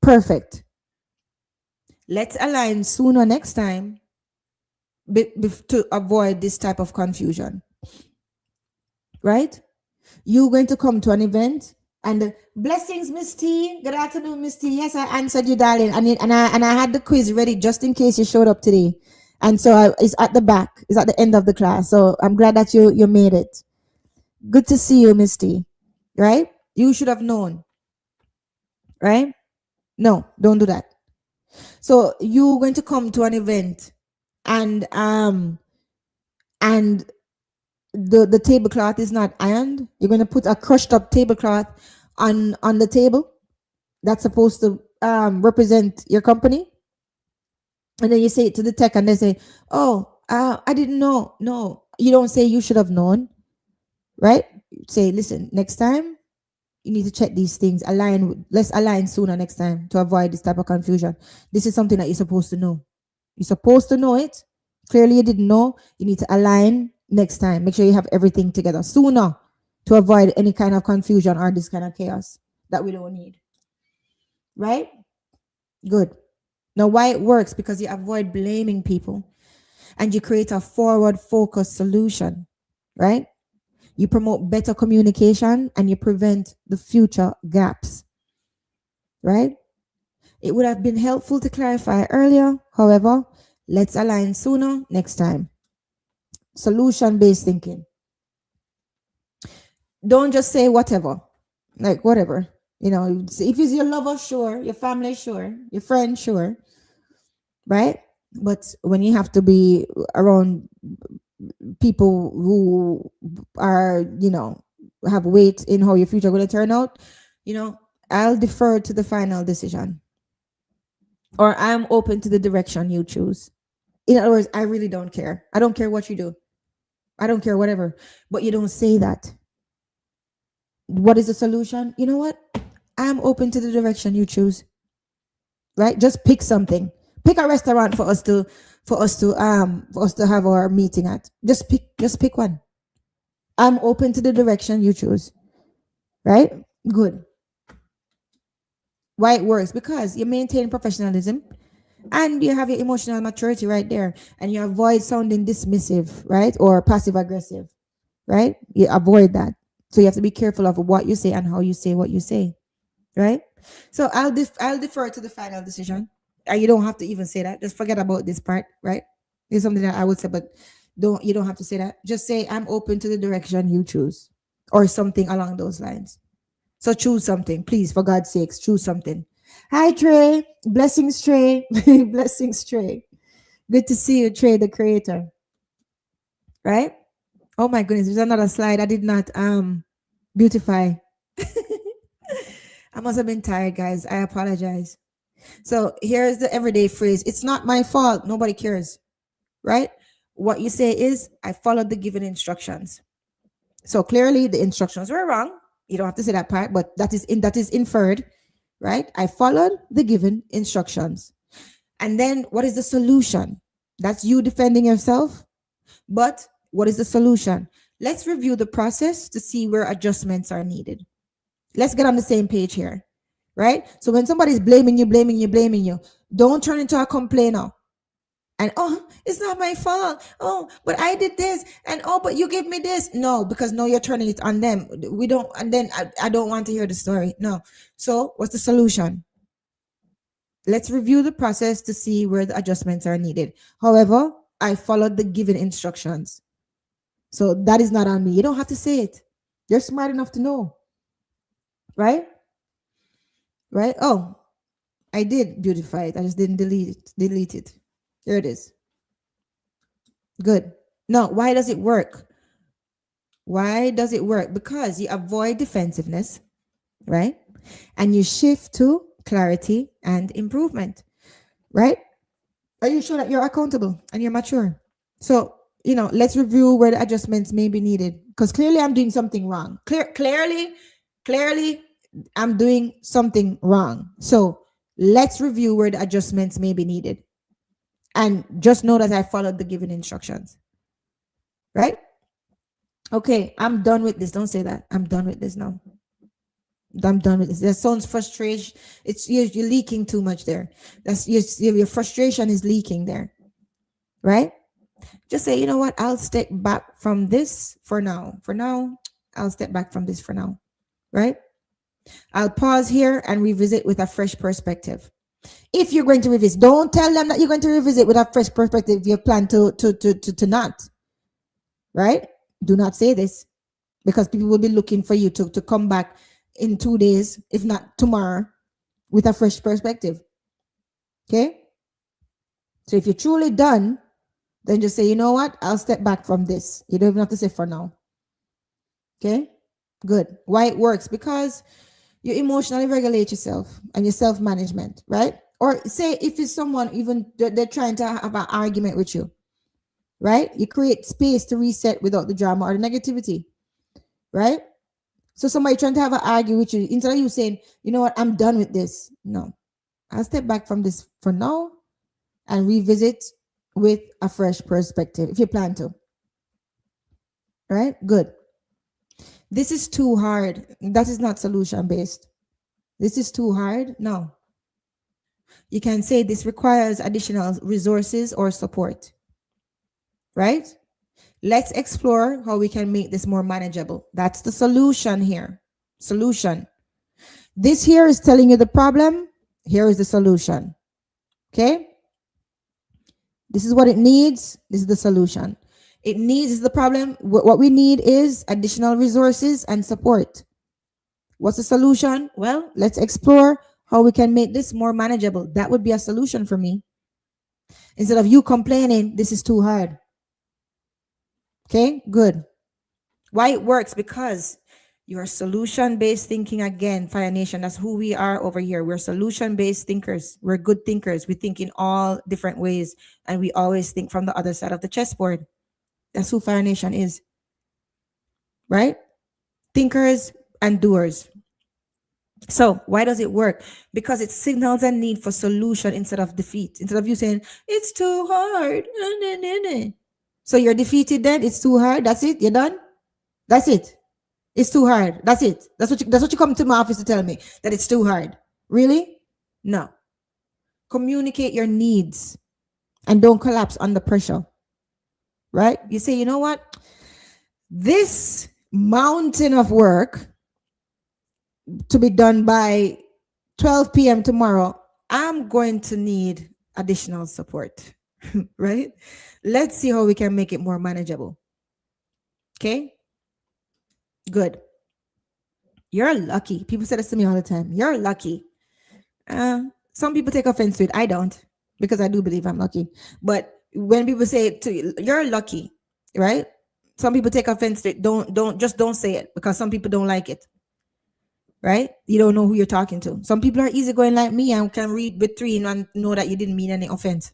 Perfect. Let's align sooner next time to avoid this type of confusion. Right? You're going to come to an event and blessings, Miss T. Good afternoon, Miss T. Yes, I answered you, darling. And I had the quiz ready just in case you showed up today. And so it's at the back. It's at the end of the class. So I'm glad that you made it. Good to see you, Miss T. Right? You should have known. Right? No, don't do that. So you're going to come to an event and the tablecloth is not ironed. You're going to put a crushed up tablecloth on the table that's supposed to represent your company, and then you say it to the tech and they say, oh, I didn't know. No, you don't say you should have known. Right? Say, listen, next time you need to check these things. Let's align sooner next time to avoid this type of confusion. This is something that you're supposed to know. You're supposed to know it. Clearly you didn't know. You need to align next time. Make sure you have everything together sooner to avoid any kind of confusion or this kind of chaos that we don't need. Right? Good. Now, why it works? Because you avoid blaming people and you create a forward focused solution. Right? You promote better communication and you prevent the future gaps. Right? It would have been helpful to clarify earlier. However, let's align sooner next time. Solution based thinking. Don't just say whatever. Like whatever. If it's your lover, sure. Your family, sure. Your friend, sure. Right? But when you have to be around people who are, have weight in how your future going to turn out, I'll defer to the final decision. Or I'm open to the direction you choose. In other words, I really don't care. I don't care what you do. I don't care whatever. But you don't say that. What is the solution? You know what? I'm open to the direction you choose. Right? Just pick something. Pick a restaurant for us to have our meeting at. Just pick one. I'm open to the direction you choose. Right? Good. Why it works? Because you maintain professionalism and you have your emotional maturity right there, and you avoid sounding dismissive, right? Or passive aggressive, right? You avoid that. So you have to be careful of what you say and how you say what you say, right? So I'll defer to the final decision. You don't have to even say that. Just forget about this part, right? It's something that I would say, but you don't have to say that. Just say I'm open to the direction you choose, or something along those lines. So choose something, please, for God's sakes, choose something. Hi, Trey. Blessings, Trey. Blessings, Trey. Good to see you, Trey, the creator. Right? Oh my goodness, there's another slide I did not beautify. I must have been tired, guys. I apologize. So here's the everyday phrase. It's not my fault. Nobody cares. Right? What you say is, I followed the given instructions. So clearly the instructions were wrong. You don't have to say that part, but that is inferred, right? I followed the given instructions. And then what is the solution? That's you defending yourself. But what is the solution? Let's review the process to see where adjustments are needed. Let's get on the same page here, right? So when somebody's blaming you, don't turn into a complainer. And oh, it's not my fault. Oh, but I did this. And oh, but you gave me this. No, because no, you're turning it on them. We don't, and then I don't want to hear the story. No. So what's the solution? Let's review the process to see where the adjustments are needed. However, I followed the given instructions. So that is not on me. You don't have to say it. You're smart enough to know. Right? Right? Oh, I did beautify it. I just didn't delete it. Delete it. Here it is. Good. No, why does it work? Why does it work? Because you avoid defensiveness, right? And you shift to clarity and improvement, right? Are you sure that you're accountable and you're mature? So, let's review where the adjustments may be needed. Because clearly I'm doing something wrong. Clearly, I'm doing something wrong. So let's review where the adjustments may be needed. And just know that I followed the given instructions. Right? Okay, I'm done with this. Don't say that. I'm done with this now. I'm done with this. That sounds frustration. It's you're leaking too much there. That's your frustration is leaking there. Right? Just say, you know what? I'll step back from this for now. For now, I'll step back from this for now. Right? I'll pause here and revisit with a fresh perspective. If you're going to revisit, don't tell them that you're going to revisit with a fresh perspective. You plan to not. Right? Do not say this, because people will be looking for you to come back in 2 days, if not tomorrow, with a fresh perspective. Okay? So if you're truly done, then just say, you know what? I'll step back from this. You don't even have to say for now. Okay? Good. Why it works? Because you emotionally regulate yourself and your self-management, right? Or say if it's someone, even they're trying to have an argument with you, right? You create space to reset without the drama or the negativity, right? So somebody trying to have an argue with you, instead of you saying, you know what, I'm done with this. No, I'll step back from this for now and revisit with a fresh perspective if you plan to. Right? Good. This is too hard. That is not solution based. This is too hard. No. You can say this requires additional resources or support. Right? Let's explore how we can make this more manageable. That's the solution here. Solution. This here is telling you the problem. Here is the solution. Okay? This is what it needs. This is the solution. It needs is the problem. What we need is additional resources and support. What's the solution? Well, let's explore how we can make this more manageable. That would be a solution for me. Instead of you complaining, this is too hard. Okay, good. Why it works? Because you're solution-based thinking again, Fire Nation. That's who we are over here. We're solution-based thinkers. We're good thinkers. We think in all different ways, and we always think from the other side of the chessboard. That's who Fire Nation is. Right? Thinkers and doers. So why does it work? Because it signals a need for solution instead of defeat. Instead of you saying, it's too hard. So you're defeated then? It's too hard? That's it? You're done? That's it? It's too hard. That's it. That's what you come to my office to tell me, that it's too hard. Really? No. Communicate your needs and don't collapse under pressure. Right? You say, you know what? This mountain of work to be done by 12 p.m. tomorrow, I'm going to need additional support. Right? Let's see how we can make it more manageable. Okay? Good. You're lucky. People say this to me all the time. You're lucky. Some people take offense to it. I don't, because I do believe I'm lucky. But when people say it to you, you're lucky, right? Some people take offense to it. Don't say it, because some people don't like it. Right? You don't know who you're talking to. Some people are easygoing like me and can read between and know that you didn't mean any offense.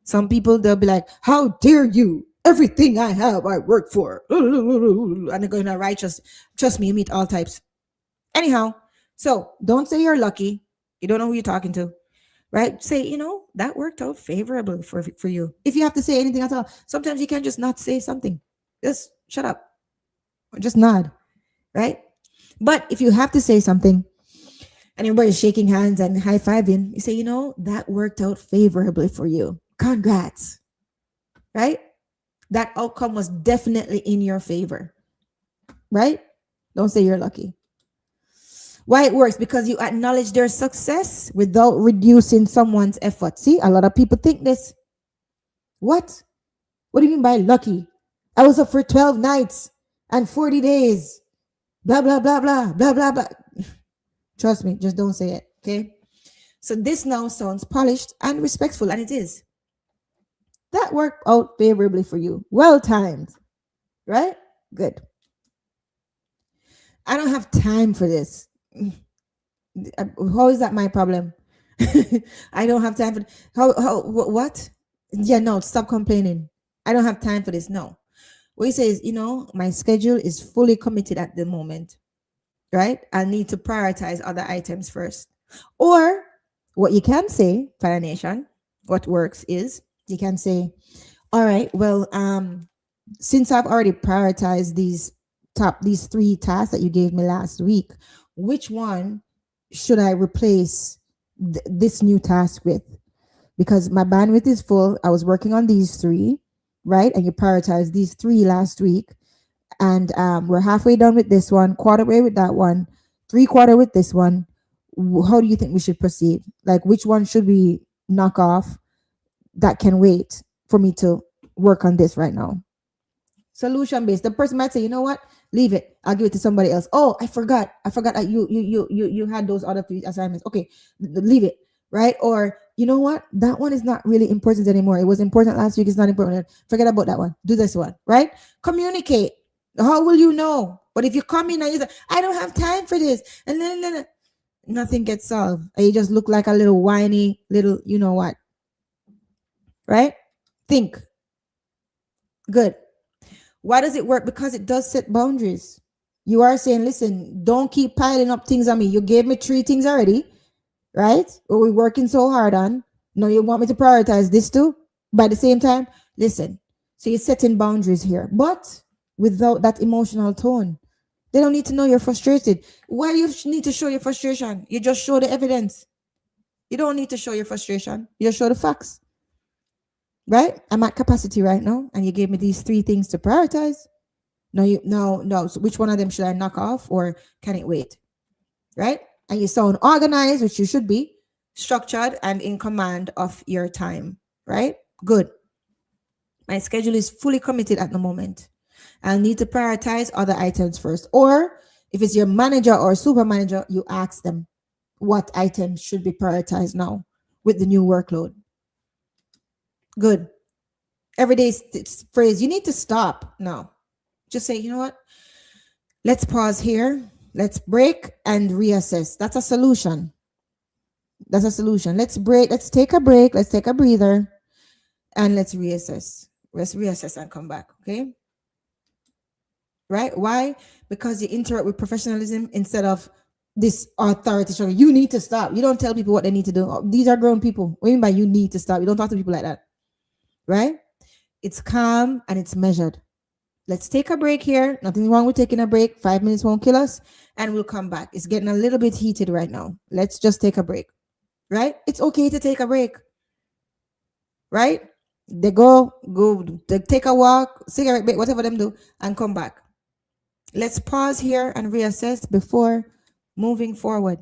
Some people, they'll be like, how dare you? Everything I have, I work for. And they're going to righteous. Trust me, you meet all types. Anyhow, so don't say you're lucky. You don't know who you're talking to. Right? Say, that worked out favorably for you. If you have to say anything at all, sometimes you can just not say something. Just shut up. Or just nod. Right? But if you have to say something and everybody's shaking hands and high-fiving, you say, that worked out favorably for you. Congrats. right? That outcome was definitely in your favor, right? Don't say you're lucky. Why it works? Because you acknowledge their success without reducing someone's effort. See, a lot of people think this. What? What do you mean by lucky? I was up for 12 nights and 40 days. Blah, blah, blah, blah, blah, blah, blah. Trust me, just don't say it, okay? So this now sounds polished and respectful, and it is. That worked out favorably for you. Well timed, right? Good. I don't have time for this. How is that my problem? I don't have time for what? Yeah, no, stop complaining. I don't have time for this. No. What he says, my schedule is fully committed at the moment, right? I need to prioritize other items first. Or what you can say, Fire Nation, what works is you can say, all right, well, since I've already prioritized these three tasks that you gave me last week, which one should I replace this new task with? Because my bandwidth is full. I was working on these three, right? And you prioritized these three last week. And we're halfway done with this one, quarter way with that one, three-quarter with this one. How do you think we should proceed? Like, which one should we knock off that can wait for me to work on this right now? Solution based. The person might say, you know what? Leave it. I'll give it to somebody else. Oh, I forgot. You had those other three assignments. Okay, leave it. Right? Or you know what? That one is not really important anymore. It was important last week. It's not important. Forget about that one. Do this one. Right? Communicate. How will you know? But if you come in and you say, I don't have time for this, and then nothing gets solved. And you just look like a little whiny little, you know what? Right? Think. Good. Why does it work? Because it does set boundaries. You are saying, listen, don't keep piling up things on me. You gave me three things already, right? What we're working so hard on. No, you want me to prioritize this too? By the same time, listen. So you're setting boundaries here, but without that emotional tone. They don't need to know you're frustrated. Why you need to show your frustration? You just show the evidence. You don't need to show your frustration. You just show the facts. Right? I'm at capacity right now, and you gave me these three things to prioritize. No. So which one of them should I knock off, or can it wait? Right? And you sound organized, which you should be, structured and in command of your time. Right? Good. My schedule is fully committed at the moment. I'll need to prioritize other items first. Or if it's your manager or super manager, you ask them what items should be prioritized now with the new workload. Good. Everyday phrase, you need to stop. No. Just say, you know what? Let's pause here. Let's break and reassess. That's a solution. That's a solution. Let's break. Let's take a break. Let's take a breather and let's reassess. Let's reassess and come back. Okay. Right? Why? Because you interact with professionalism instead of this authority. So you need to stop. You don't tell people what they need to do. Oh, these are grown people. What do you mean by you need to stop? You don't talk to people like that. Right? It's calm and it's measured. Let's take a break here. Nothing wrong with taking a break. 5 minutes won't kill us. And we'll come back. It's getting a little bit heated right now. Let's just take a break. Right? It's okay to take a break. Right? They go, they take a walk, cigarette break, whatever them do, and come back. Let's pause here and reassess before moving forward.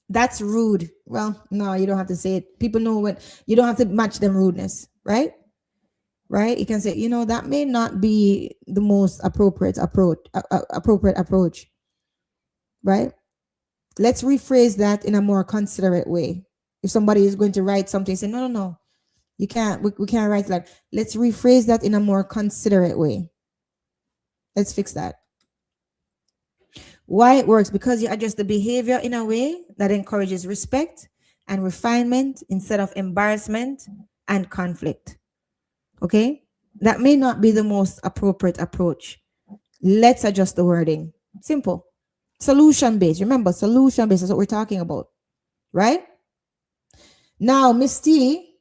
That's rude. Well, no, you don't have to say it. People know what you don't have to match them rudeness, right? Right? You can say, that may not be the most appropriate approach, right? Let's rephrase that in a more considerate way. If somebody is going to write something, say, no, you can't. We can't write like. Let's rephrase that in a more considerate way. Let's fix that. Why it works? Because you adjust the behavior in a way that encourages respect and refinement instead of embarrassment and conflict. Okay? That may not be the most appropriate approach. Let's adjust the wording. Simple. Solution based. Remember, solution based is what we're talking about. Right? Now, Miss T,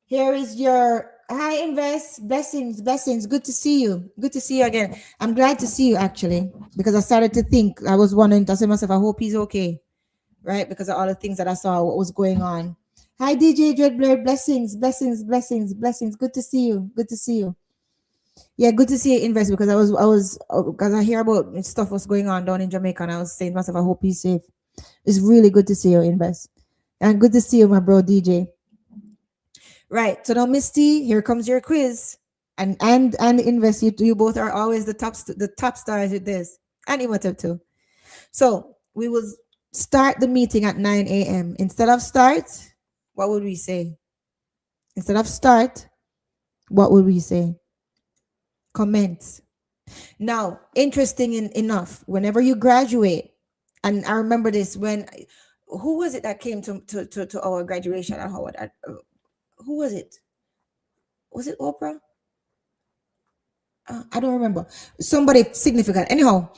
here is your hi invest blessings. Good to see you. Good to see you again. I'm glad to see you actually, because I started to think, I was wondering, I said to myself, I hope he's okay. Right? Because of all the things that I saw, what was going on. Hi, DJ Dreadblair. Blessings, blessings, blessings, blessings. Good to see you. Good to see you. Yeah, good to see you invest because because I hear about stuff what's going on down in Jamaica and I was saying to myself, I hope he's safe. It's really good to see you invest. And good to see you, my bro DJ. Right. So now, Misty, here comes your quiz. And invest. You both are always the top stars with this. And Imhotep too. So we will start the meeting at 9 a.m. Instead of start, what would we say? Instead of start, what would we say? Commence. Now, enough, whenever you graduate, and I remember this when, who was it that came to our graduation at Howard? Who was it? Was it Oprah? I don't remember. Somebody significant. Anyhow,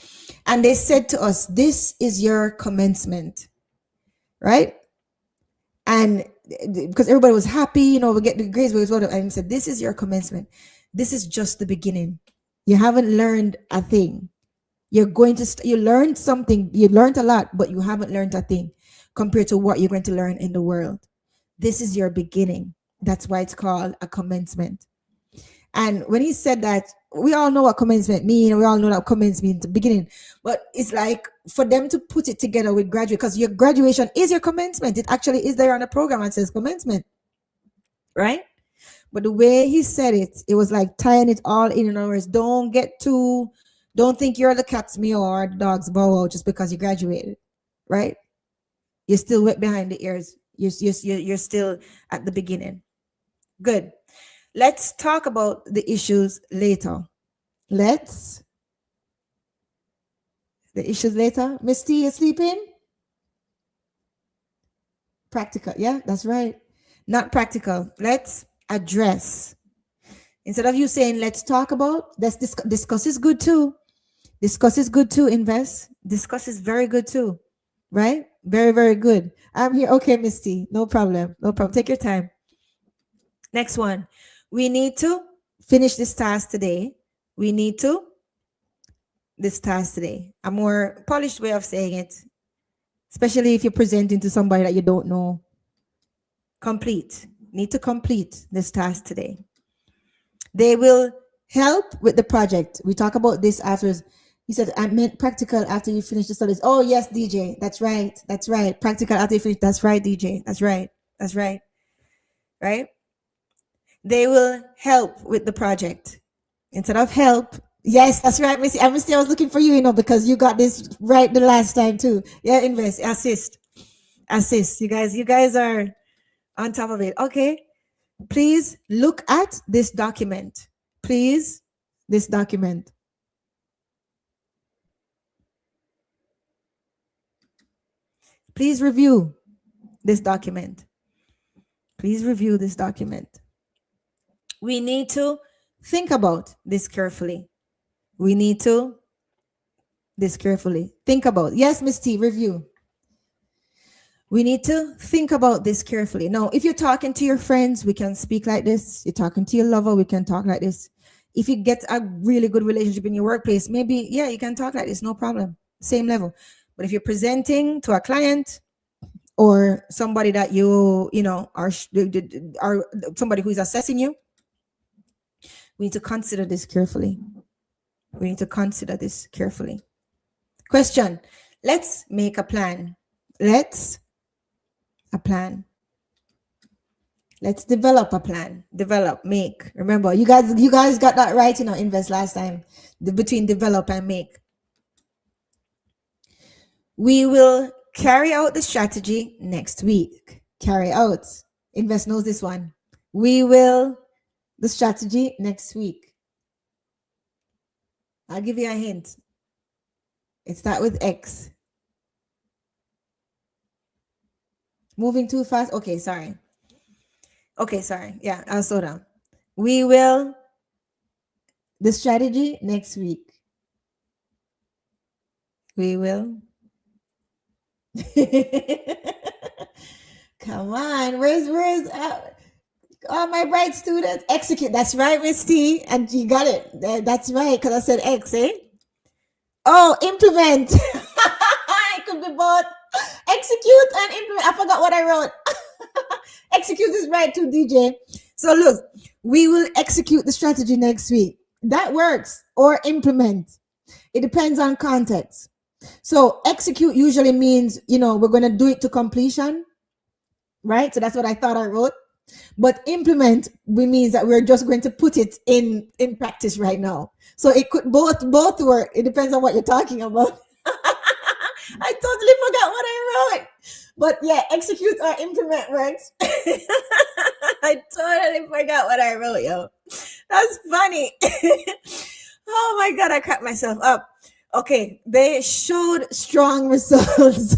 and they said to us, "This is your commencement," right? And because everybody was happy, we get the grades, and said, "This is your commencement. This is just the beginning. You haven't learned a thing. You're going to you learned something. You learned a lot, but you haven't learned a thing compared to what you're going to learn in the world. This is your beginning. That's why it's called a commencement." And when he said that, we all know what commencement mean. We all know that commence means the beginning. But it's like for them to put it together with graduate, because your graduation is your commencement. It actually is there on the program and says commencement, right? But the way he said it, it was like tying it all in other words, don't think you're the cat's meow or the dog's bow wow just because you graduated, right? You're still wet behind the ears. You're still at the beginning. Good. Let's talk about the issues later. Let's the issues later. Misty, you sleeping? Practical. Yeah, that's right. Not practical. Let's address. Instead of you saying let's talk about, let's discuss is good too. Discuss is good too, invest. Discuss is very good too. Right? Very, very good. I'm here. Okay, Misty. No problem. No problem. Take your time. Next one. We need to finish this task today. We need to this task today. A more polished way of saying it, especially if you're presenting to somebody that you don't know. Complete. Need to complete this task today. They will help with the project. We talk about this afterwards. He said, I meant practical after you finish the studies. Oh, yes, DJ. That's right. That's right. Practical after you finish. That's right, DJ. That's right. That's right. Right? They will help with the project. Instead of help, yes, that's right, Missy. I was looking for you, because you got this right the last time too. Yeah, invest, assist. You guys are on top of it. Okay. Please look at this document. Please, this document. Please review this document. Please review this document. We need to think about this carefully. We need to this carefully. Think about. Yes, Miss T, review. We need to think about this carefully. Now, if you're talking to your friends, we can speak like this. You're talking to your lover, we can talk like this. If you get a really good relationship in your workplace, maybe, yeah, you can talk like this, no problem. Same level. But if you're presenting to a client or somebody that are somebody who is assessing you, we need to consider this carefully. We need to consider this carefully. Question. Let's make a plan. Let's develop a plan. Make. Remember, you guys got that right, invest last time. Between develop and make. We will carry out the strategy next week. Carry out. Invest knows this one. We will the strategy next week. I'll give you a hint. It starts with X. Moving too fast? Okay, sorry. Yeah, I'll slow down. We will the strategy next week. We will. Come on, where's all my bright students? Execute. That's right, Miss T, and you got it. That's right, because I said X, eh? Oh, implement. It could be both. Execute and implement. I forgot what I wrote. Execute is right too, DJ. So look, we will execute the strategy next week. That works. Or implement. It depends on context. So execute usually means, we're going to do it to completion, right? So that's what I thought I wrote. But implement we means that we're just going to put it in practice right now. So it could both work. It depends on what you're talking about. I totally forgot what I wrote. But yeah, execute or implement works. I totally forgot what I wrote, yo. That's funny. Oh my god, I cracked myself up. Okay, they showed strong results.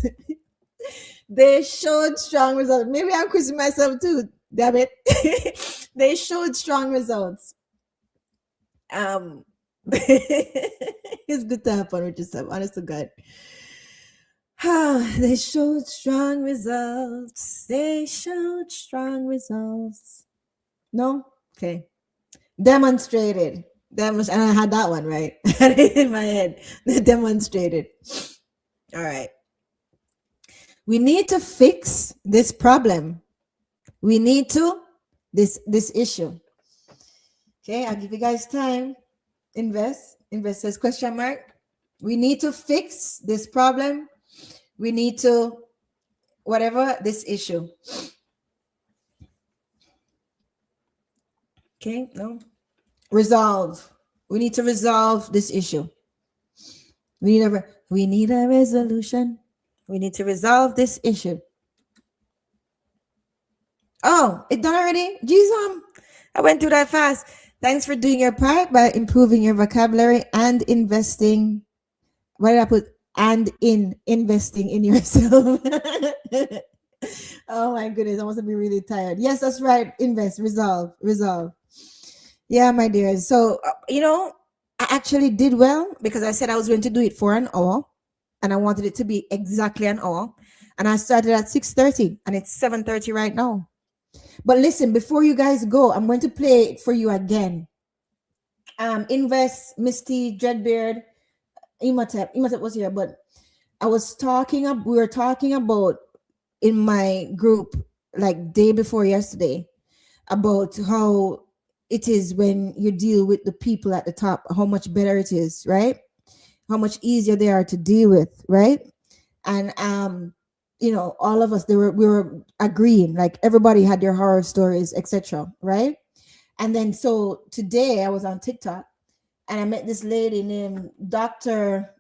They showed strong results. Maybe I'm quizzing myself too. Damn it. They showed strong results. It's good to have fun with yourself, honest to God. They showed strong results. They showed strong results. No? Okay. Demonstrated. And I had that one right. I had it in my head. They demonstrated. All right. We need to fix this problem. We need to this issue. Okay, I'll give you guys time. Investors question mark. We need to fix this problem. We need to whatever this issue. Okay, no. Resolve. We need to resolve this issue. We need a resolution. We need to resolve this issue. Oh, it done already? Jesus, I went through that fast. Thanks for doing your part by improving your vocabulary and investing. What did I put? And in investing in yourself. Oh my goodness, I must be really tired. Yes, that's right. Invest, resolve. Yeah, my dears. So, I actually did well because I said I was going to do it for an hour and I wanted it to be exactly an hour. And I started at 6:30 and it's 7:30 right now. But listen, before you guys go, I'm going to play it for you again. Invest, Misty, Dreadbeard, Imhotep was here, but we were talking about in my group like day before yesterday about how it is when you deal with the people at the top, how much better it is, right? How much easier they are to deal with, right? And all of us we were agreeing, like everybody had their horror stories, etc., right? And then so today I was on TikTok and I met this lady named Dr.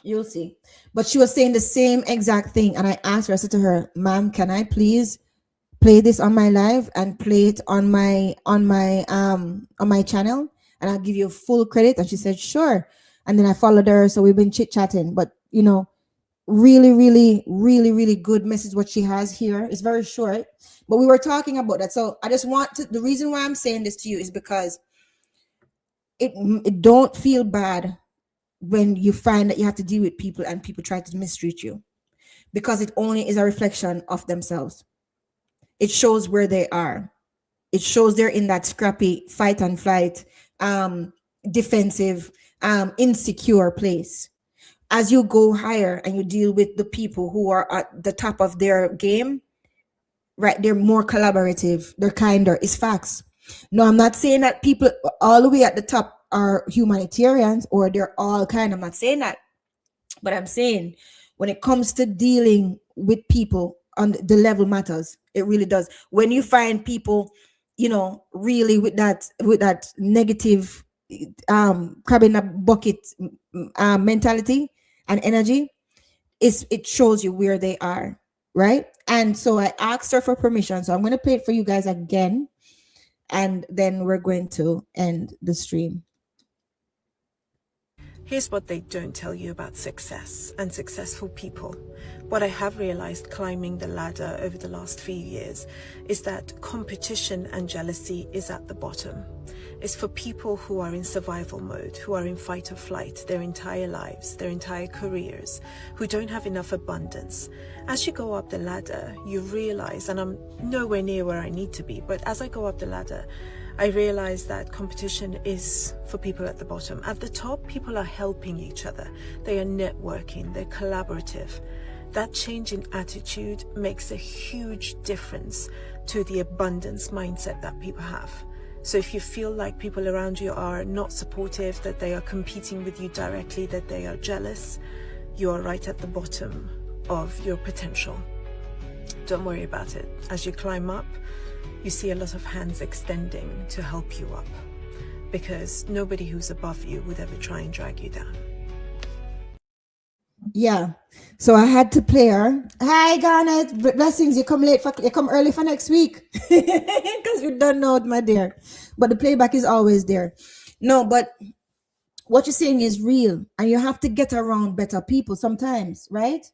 You'll see. But she was saying the same exact thing. And I asked her, I said to her, ma'am, can I please play this on my live and play it on my channel? And I'll give you full credit. And she said, sure. And then I followed her. So we've been chit-chatting. But really, really, really, really good message what she has here. It's very short. But we were talking about that. So I just the reason why I'm saying this to you is because it don't feel bad when you find that you have to deal with people and people try to mistreat you, because it only is a reflection of themselves. It shows where they are. It shows they're in that scrappy fight and flight, defensive, insecure place. As you go higher and you deal with the people who are at the top of their game, right? They're more collaborative. They're kinder. It's facts. No, I'm not saying that people all the way at the top are humanitarians or they're all kind. I'm not saying that. But I'm saying when it comes to dealing with people on the level matters. It really does. When you find people, really with that negative crab in a bucket mentality and energy, it shows you where they are, right? And so I asked her for permission. So I'm going to play it for you guys again. And then we're going to end the stream. Here's what they don't tell you about success and successful people. What I have realized climbing the ladder over the last few years is that competition and jealousy is at the bottom. It's for people who are in survival mode, who are in fight or flight their entire lives, their entire careers, who don't have enough abundance. As you go up the ladder, you realize, and I'm nowhere near where I need to be, but as I go up the ladder, I realize that competition is for people at the bottom. At the top, people are helping each other. They are networking, they're collaborative. That change in attitude makes a huge difference to the abundance mindset that people have. So if you feel like people around you are not supportive, that they are competing with you directly, that they are jealous, you are right at the bottom of your potential. Don't worry about it. As you climb up, you see a lot of hands extending to help you up, because nobody who's above you would ever try and drag you down. Yeah. So I had to play her. Hi, Garnet. Blessings. You come early for next week. Because you don't know it, my dear. But the playback is always there. No, but what you're saying is real. And you have to get around better people sometimes, right?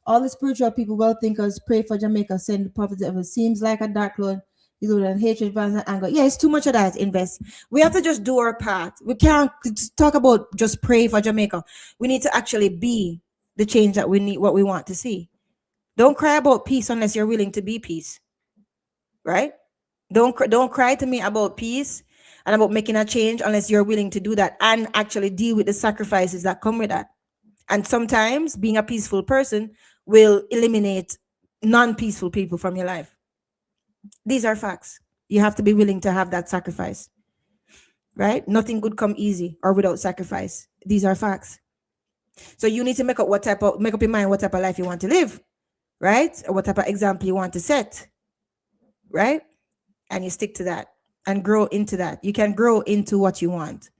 All the spiritual people, well thinkers, pray for Jamaica, send the poverty ever seems like a dark cloud. You know, and hatred, violence, and anger. Yeah, it's too much of that. Invest. We have to just do our part. We can't talk about just pray for Jamaica. We need to actually be the change that we need, what we want to see. Don't cry about peace unless you're willing to be peace, right? Don't cry to me about peace and about making a change unless you're willing to do that and actually deal with the sacrifices that come with that. And sometimes being a peaceful person will eliminate non-peaceful people from your life. These are facts. You have to be willing to have that sacrifice, right? Nothing good come easy or without sacrifice. These are facts. So you need to make up your mind what type of life you want to live, right? Or what type of example you want to set, right? And you stick to that and grow into that. You can grow into what you want,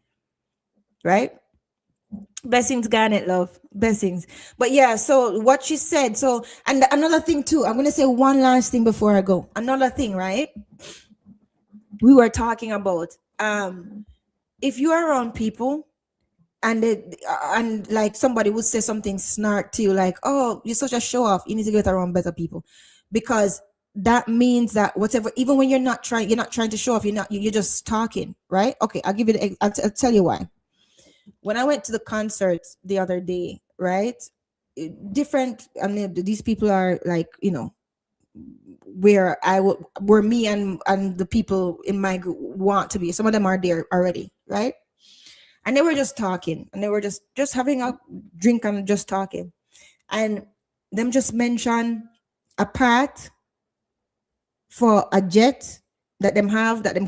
right? Blessings, Garnet, love. Blessings. But yeah, so what she said. So, and another thing too, I'm going to say one last thing before I go. Another thing, right? We were talking about, if you are around people and like somebody would say something snark to you, like, oh, you're such a show off, you need to get around better people, because that means that whatever, even when you're not trying to show off, you're just talking, right? Okay, I'll give you I'll tell you why. When I went to the concert the other day, right, different, I mean, these people are like, where me and the people in my group want to be. Some of them are there already, right? And they were just talking, and they were just having a drink and just talking, and them just mention a part for a jet that them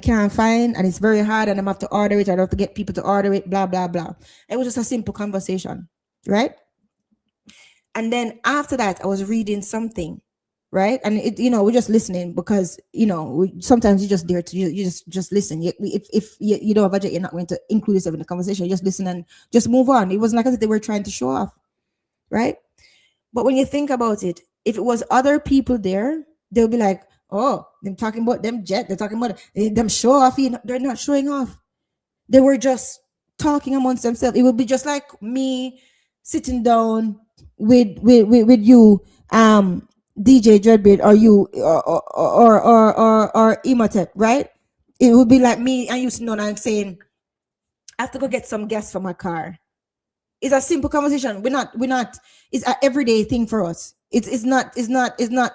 can't find, and it's very hard, and them have to order it. I have to get people to order it, blah blah blah. It was just a simple conversation, right? And then after that, I was reading something, right? And we're just listening, because sometimes you just there to you just listen. If you don't have a budget, you're not going to include yourself in the conversation. You just listen and just move on. It wasn't like as if they were trying to show off, right? But when you think about it, if it was other people there, they'll be like, oh, them talking about them jet, they're talking about them show off. They're not showing off. They were just talking amongst themselves. It would be just like me sitting down with you, DJ Dreadbeard, or you, or Imhotep, right? It would be like me and you sitting down and saying, I have to go get some gas for my car. It's a simple conversation. We're not. It's an everyday thing for us. It's not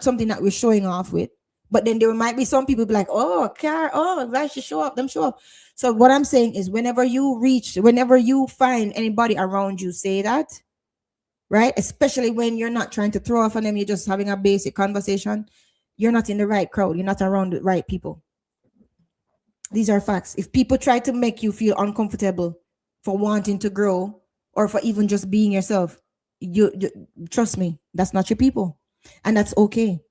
something that we're showing off with. But then there might be some people be like, oh, car, oh, that should show up, them show up. So what I'm saying is, whenever you find anybody around you say that, right? Especially when you're not trying to throw off on them, you're just having a basic conversation. You're not in the right crowd. You're not around the right people. These are facts. If people try to make you feel uncomfortable for wanting to grow, or for even just being yourself, you trust me, that's not your people, and that's okay.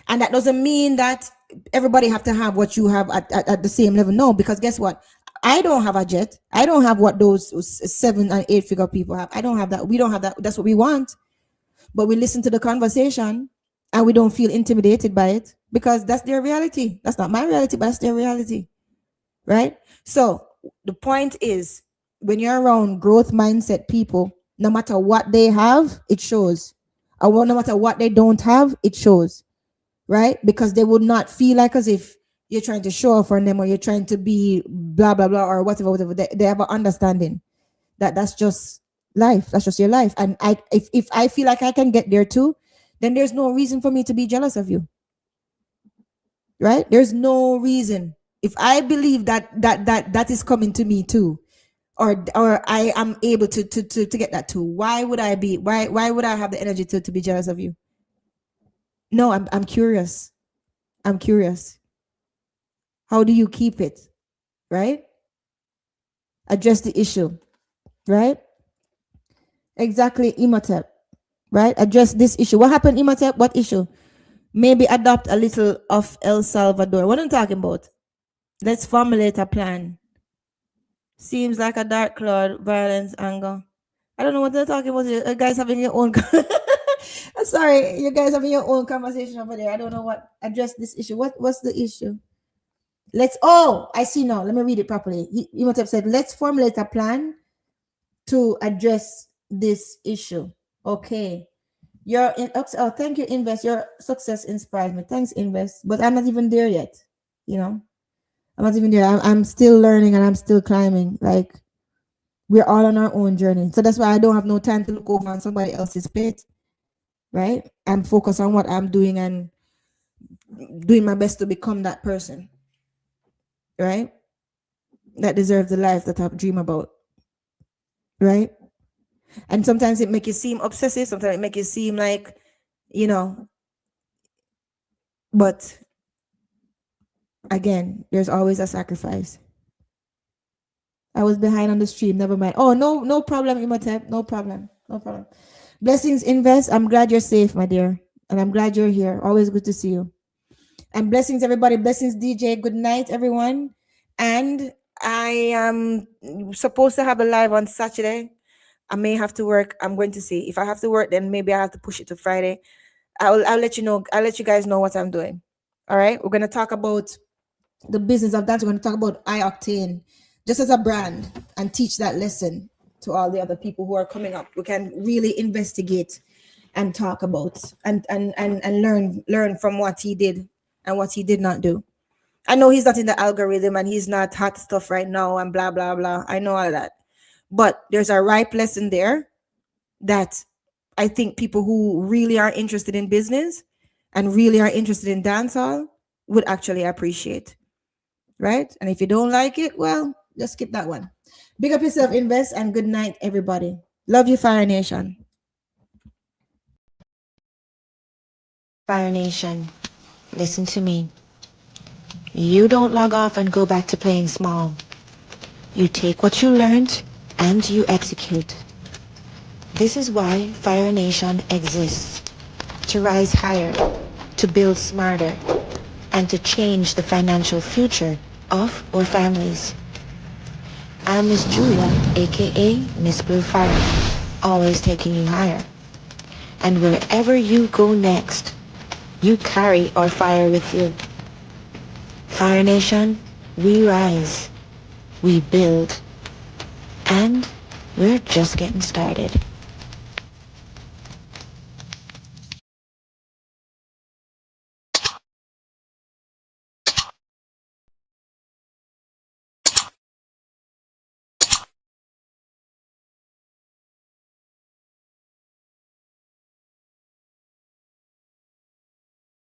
And that doesn't mean that everybody have to have what you have at the same level. No, because guess what? I don't have a jet. I don't have what those 7 and 8 figure people have. I don't have that. We don't have that. That's what we want. But we listen to the conversation and we don't feel intimidated by it, because that's their reality. That's not my reality, but that's their reality. Right? So the point is, when you're around growth mindset people, no matter what they have, it shows. Or no matter what they don't have, it shows. Right? Because they would not feel like as if you're trying to show off on them, or you're trying to be blah blah blah, or whatever. They have an understanding that that's just life. That's just your life. And if I feel like I can get there too, then there's no reason for me to be jealous of you. Right? There's no reason. If I believe that is coming to me too, or I am able to get that too. Why would I be? Why would I have the energy to be jealous of you? No, I'm curious. I'm curious. How do you keep it? Right? Address the issue. Right? Exactly, Imhotep. Right? Address this issue. What happened, Imhotep? What issue? Maybe adopt a little of El Salvador. What I'm talking about? Let's formulate a plan. Seems like a dark cloud, violence, anger. I don't know what they're talking about. You guys having your own. I'm sorry, you guys having your own conversation over there. I don't know what address this issue. What's the issue? Let's. Oh, I see now. Let me read it properly. He must have said, "Let's formulate a plan to address this issue." Okay. Oh, thank you, Invest. Your success inspires me. Thanks, Invest. But I'm not even there yet. You know, I'm not even there. I'm still learning and I'm still climbing. Like, we're all on our own journey. So that's why I don't have no time to look over on somebody else's plate. Right? I'm focused on what I'm doing and doing my best to become that person. Right? That deserves the life that I dream about. Right? And sometimes it make you seem obsessive. Sometimes it make you seem like, you know, but again, there's always a sacrifice. I was behind on the stream. Never mind. Oh, no, no problem, Imhotep. No problem. No problem. Blessings, Invest. I'm glad you're safe, my dear. And I'm glad you're here. Always good to see you. And blessings, everybody. Blessings, DJ. Good night, everyone. And I am supposed to have a live on Saturday. I may have to work. I'm going to see. If I have to work, then maybe I have to push it to Friday. I'll let you know. I'll let you guys know what I'm doing. All right. We're gonna talk about the business of dance. We're gonna talk about iOctane just as a brand and teach that lesson to all the other people who are coming up. We can really investigate and talk about and learn from what he did and what he did not do. I know he's not in the algorithm and he's not hot stuff right now and blah blah blah. I know all that. But there's a ripe lesson there that I think people who really are interested in business and really are interested in dancehall would actually appreciate. Right? And if you don't like it, well, just skip that one. Big up yourself, Invest, and good night, everybody. Love you, Fire Nation. Fire Nation, listen to me. You don't log off and go back to playing small. You take what you learned and you execute. This is why Fire Nation exists. To rise higher, to build smarter, and to change the financial future of our families. I'm Miss Julia, A.K.A. Miss BlueFire's, always taking you higher. And wherever you go next, you carry our fire with you. Fire Nation, we rise, we build, and we're just getting started.